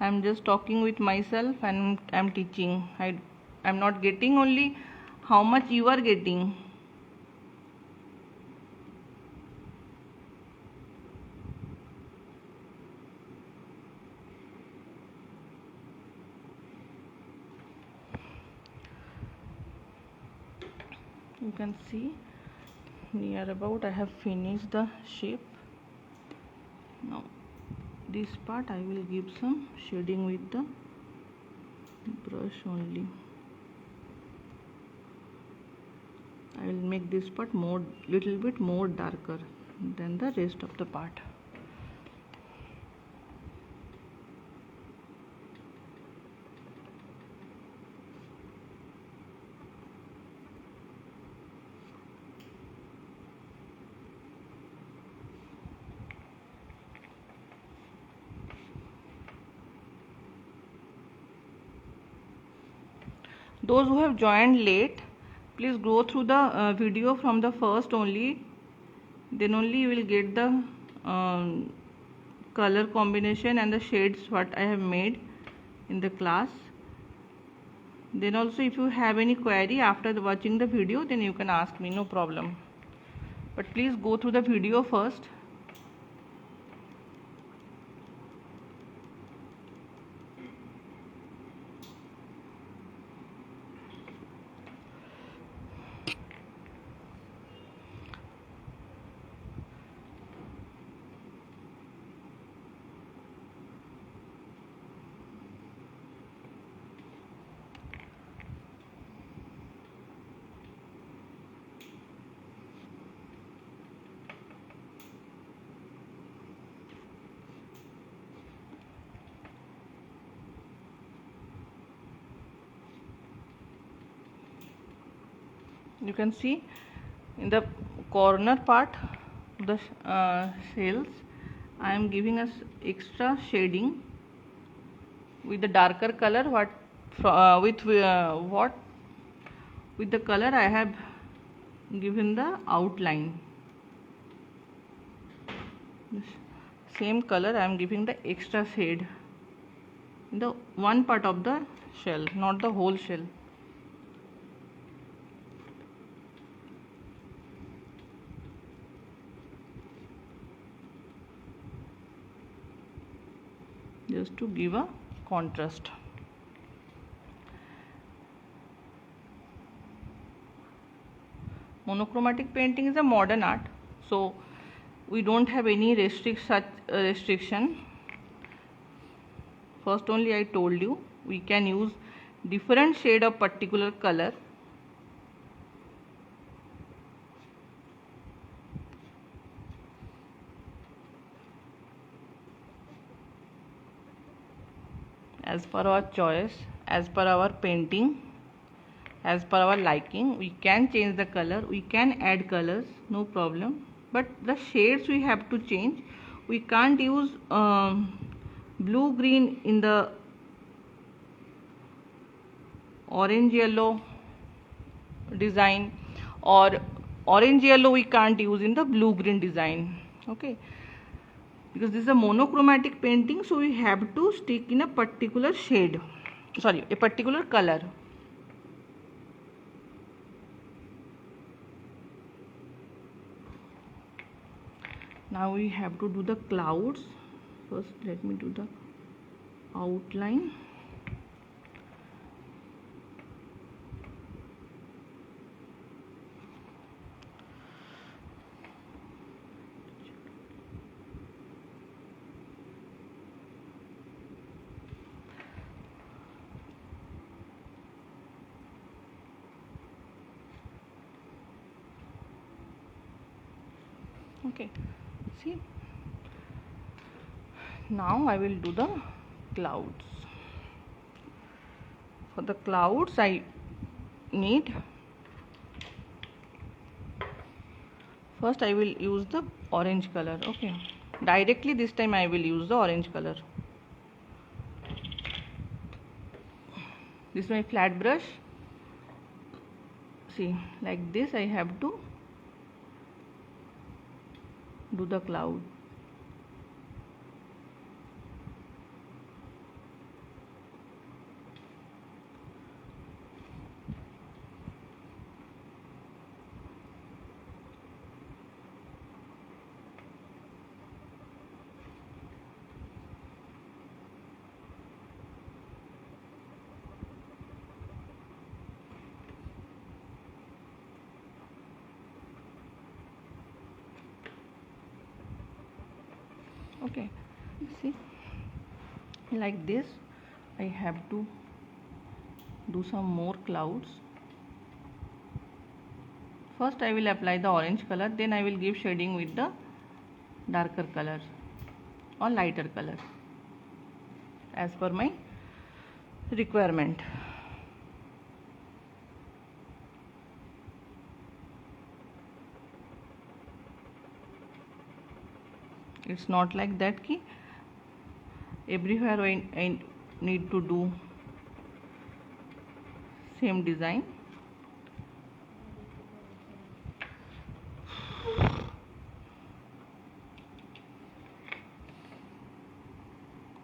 I'm just talking with myself and I'm teaching. I'm not getting only how much you are getting. You can see near about I have finished the shape. Now this part I will give some shading with the brush only. I will make this part more little bit more darker than the rest of the part. Those who have joined late, please go through the video from the first only, then only you will get the color combination and the shades what I have made in the class. Then also if you have any query after watching the video, then you can ask me, no problem. But please go through the video first. You can see in the corner part the shells I am giving us extra shading with the darker color what with the color I have given the outline. This same color I am giving the extra shade in the one part of the shell, not the whole shell. Just to give a contrast. Monochromatic painting is a modern art, so we don't have any restriction. First only I told you we can use different shade of particular color. As per our choice, as per our painting, as per our liking, we can change the color, we can add colors, no problem. But the shades we have to change. We can't use blue green in the orange yellow design, or orange yellow we can't use in the blue green design. Okay, because this is a monochromatic painting, so we have to stick in a particular shade, sorry, a particular color. Now we have to do the clouds. First let me do the outline. Okay, see, now I will do the clouds. For the clouds I need, first I will use the orange color. Okay, directly this time I will use the orange color. This is my flat brush. See, like this I have to do the cloud. Okay, see, like this I have to do some more clouds. First I will apply the orange color, then I will give shading with the darker color or lighter color as per my requirement. It's not like that ki everywhere I need to do same design.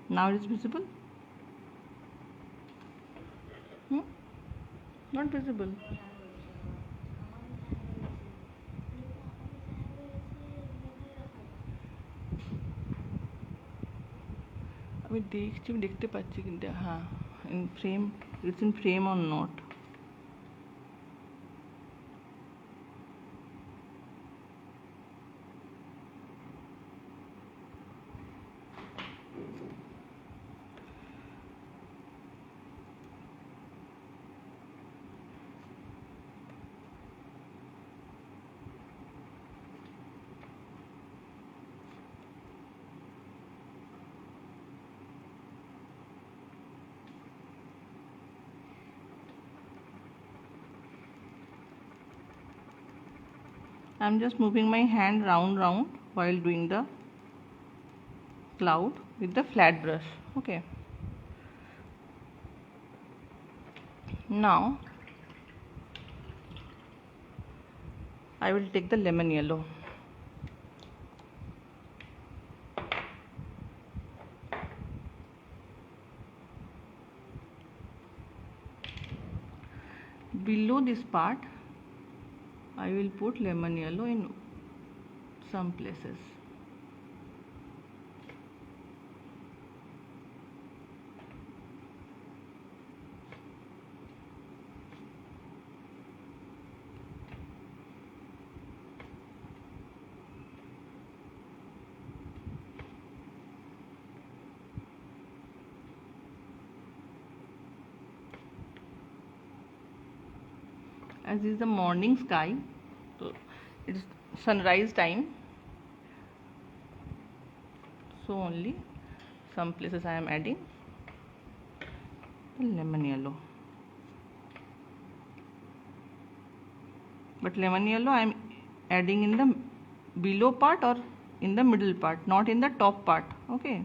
Now it is visible? Not visible. আমি দেখতে পাচ্ছি কিন্তু হ্যাঁ in frame, it's in frame or not. I'm just moving my hand round while doing the cloud with the flat brush. Okay, now I will take the lemon yellow. Below this part I will put lemon yellow in some places. As is the morning sky, so it is sunrise time, so only some places I am adding the lemon yellow. But lemon yellow I am adding in the below part or in the middle part, not in the top part. Okay,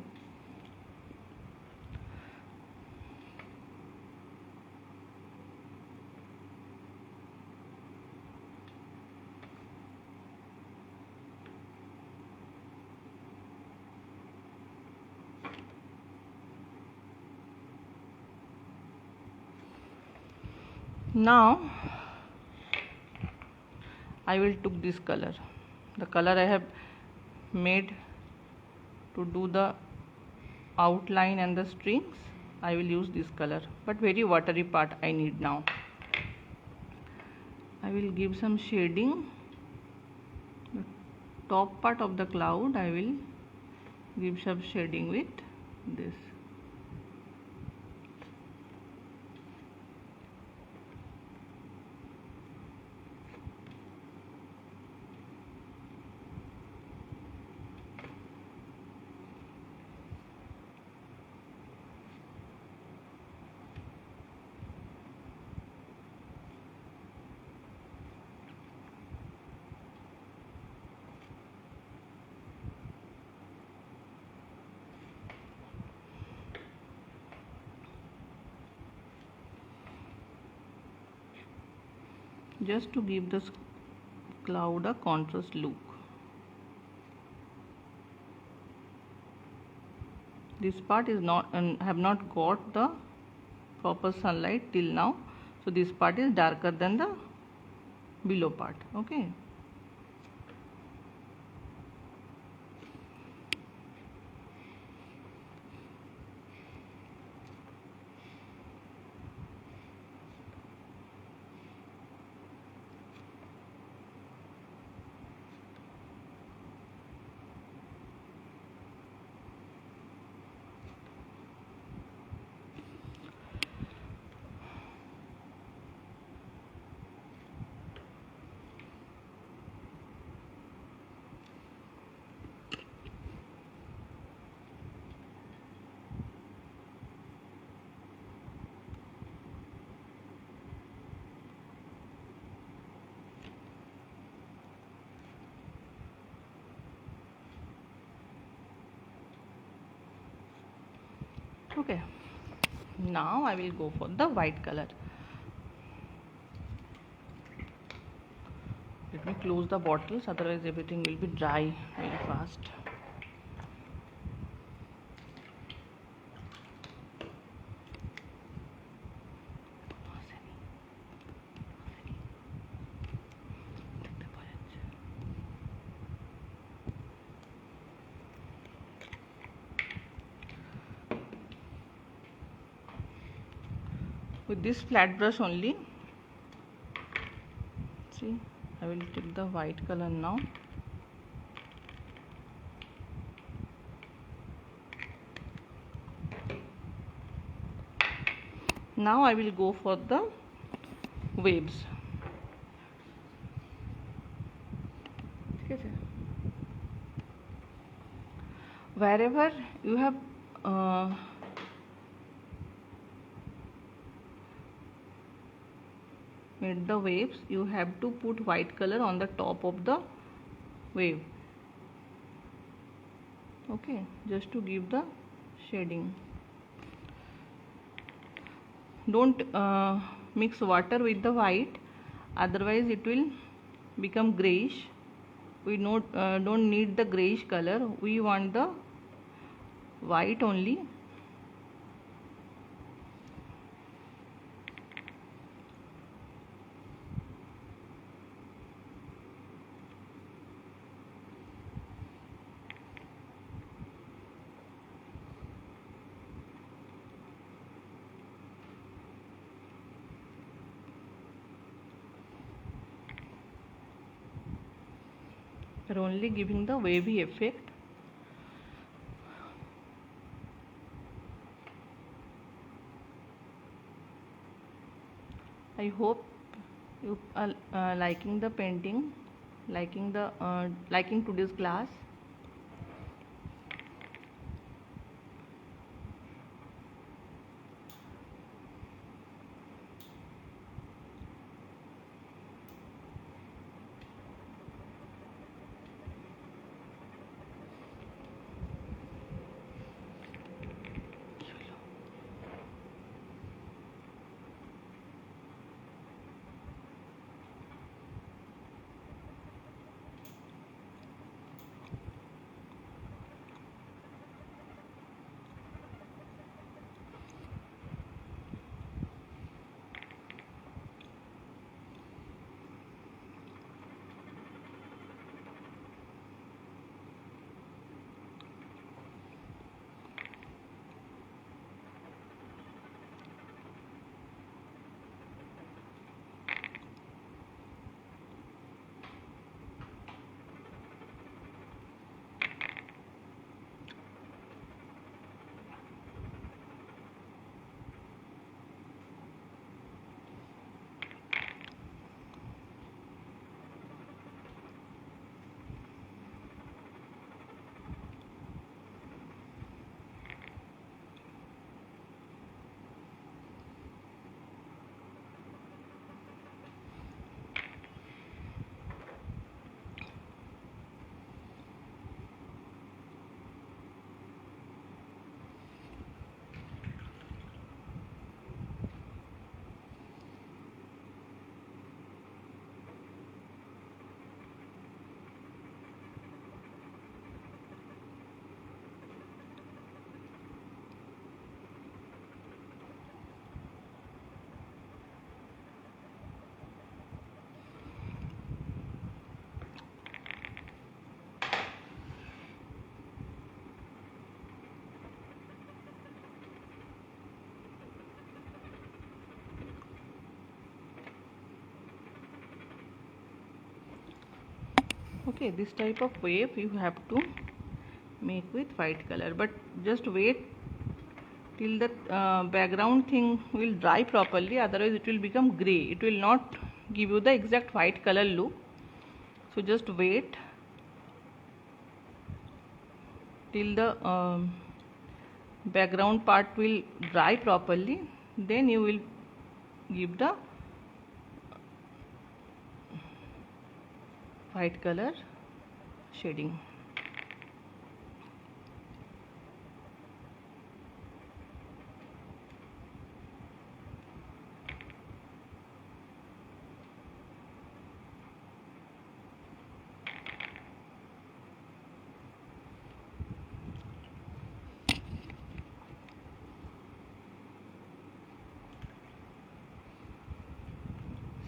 now I will took this color, the color I have made to do the outline and the strings. I will use this color, but very watery part I need now. I will give some shading. The top part of the cloud I will give some shading with this. just to give this cloud a contrast look. This part is not have not got the proper sunlight till now, so this part is darker than the below part. Okay. Okay, now I will go for the white color. Let me close the bottles, otherwise everything will be dry very fast. With this flat brush only, see, I will take the white color now. Now I will go for the waves. Wherever you have made the waves, you have to put white color on the top of the wave. Okay, just to give the shading. Don't mix water with the white, otherwise it will become grayish. We don't need the grayish color, we want the white only. We're only giving the wavy effect. I hope you are liking the painting, liking today's class. Okay, this type of wave you have to make with white color, but just wait till the background thing will dry properly, otherwise it will become gray. It will not give you the exact white color look. So just wait till the background part will dry properly, then you will give the white color shading.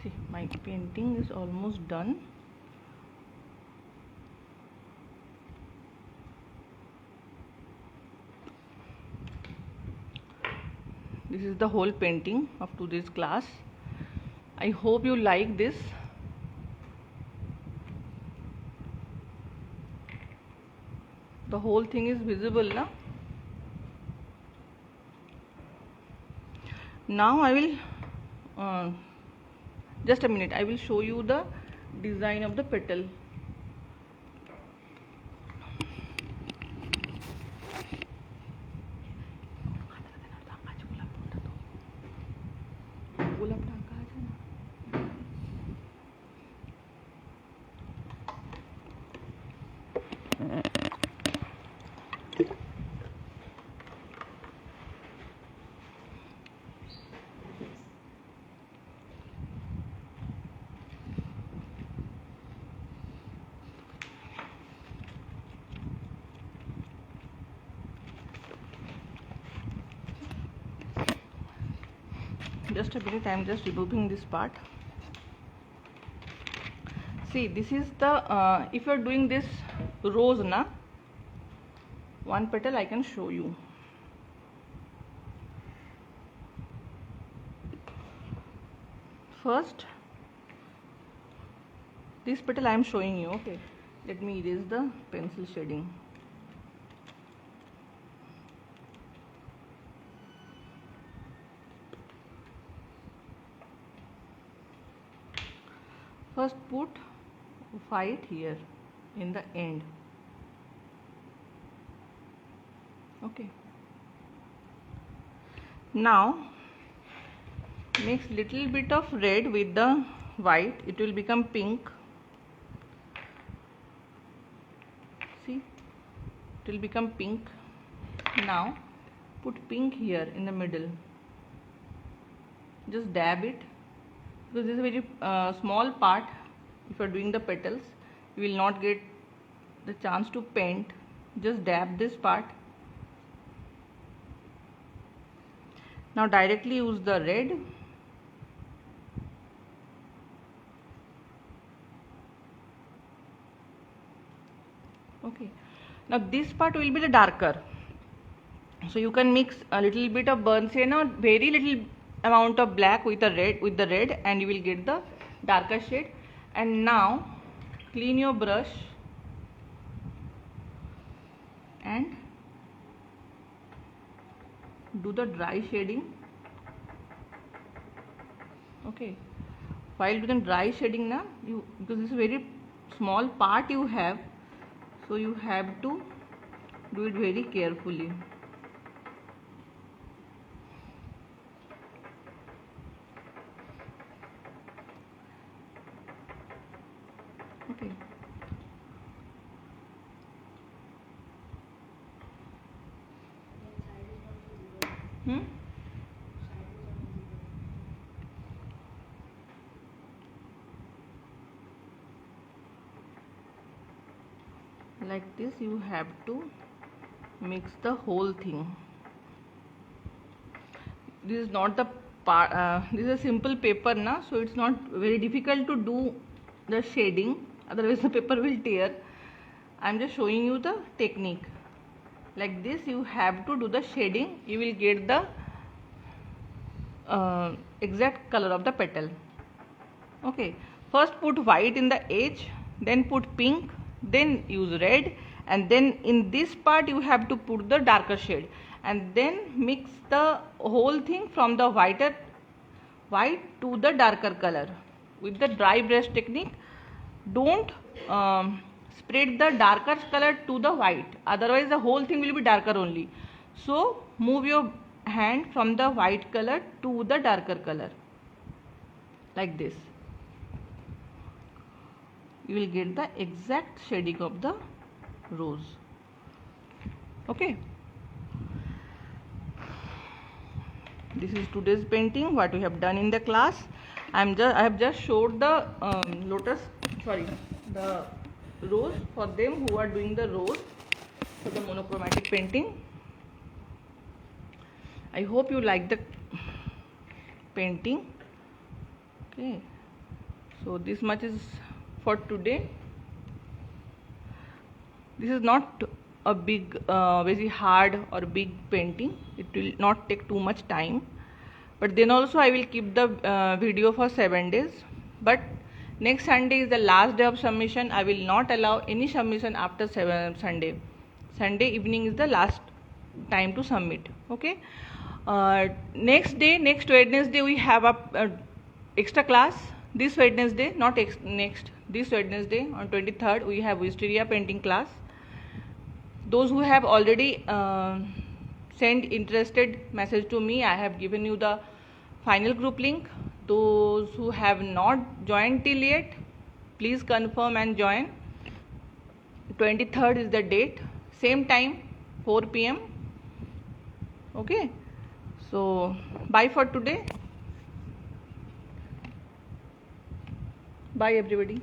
See, my painting is almost done. This is the whole painting of today's class. I hope you like this. The whole thing is visible now. Now I will just a minute, I will show you the design of the petal. Just a minute, I am just removing this part. See, this is the if you are doing this rose na, one petal I can show you. First, this petal I am showing you. Okay, let me erase the pencil shading. First put white here in the end. Okay, now mix little bit of red with the white, it will become pink. See, it will become pink. Now put pink here in the middle, just dab it, because this is a very small part. If you are doing the petals, you will not get the chance to paint. Just dab this part. Now directly use the red. Okay, now this part will be the darker, so you can mix a little bit of burnt sienna, very little amount of black with the red, and you will get the darker shade. And now clean your brush and do the dry shading. Okay, while doing dry shading now, because this is a very small part you have, so you have to do it very carefully. Okay, like this you have to mix the whole thing. This is not the part, this is a simple paper na, so it's not very difficult to do the shading, otherwise the paper will tear. I am just showing you the technique. Like this you have to do the shading, you will get the exact color of the petal. Okay, first put white in the edge, then put pink, then use red, and then in this part you have to put the darker shade, and then mix the whole thing from the white to the darker color with the dry brush technique. Don't spread the darker color to the white, otherwise the whole thing will be darker only. So move your hand from the white color to the darker color, like this. You will get the exact shading of the rose. Okay, this is today's painting, what we have done in the class. I have just showed the the rose for them who are doing the rose for the monochromatic painting. I hope you like the painting. Okay, so this much is for today. This is not a big very hard or big painting. It will not take too much time, but then also I will keep the video for 7 days. But next Sunday is the last day of submission. I will not allow any submission after Sunday. Sunday evening is the last time to submit. Okay, next Wednesday we have a extra class. This Wednesday, not next, this Wednesday on 23rd we have Wisteria painting class. Those who have already sent interested message to me, I have given you the final group link. Those who have not joined till yet, please confirm and join. 23rd is the date, same time, 4 p.m. Okay, so bye for today. Bye everybody.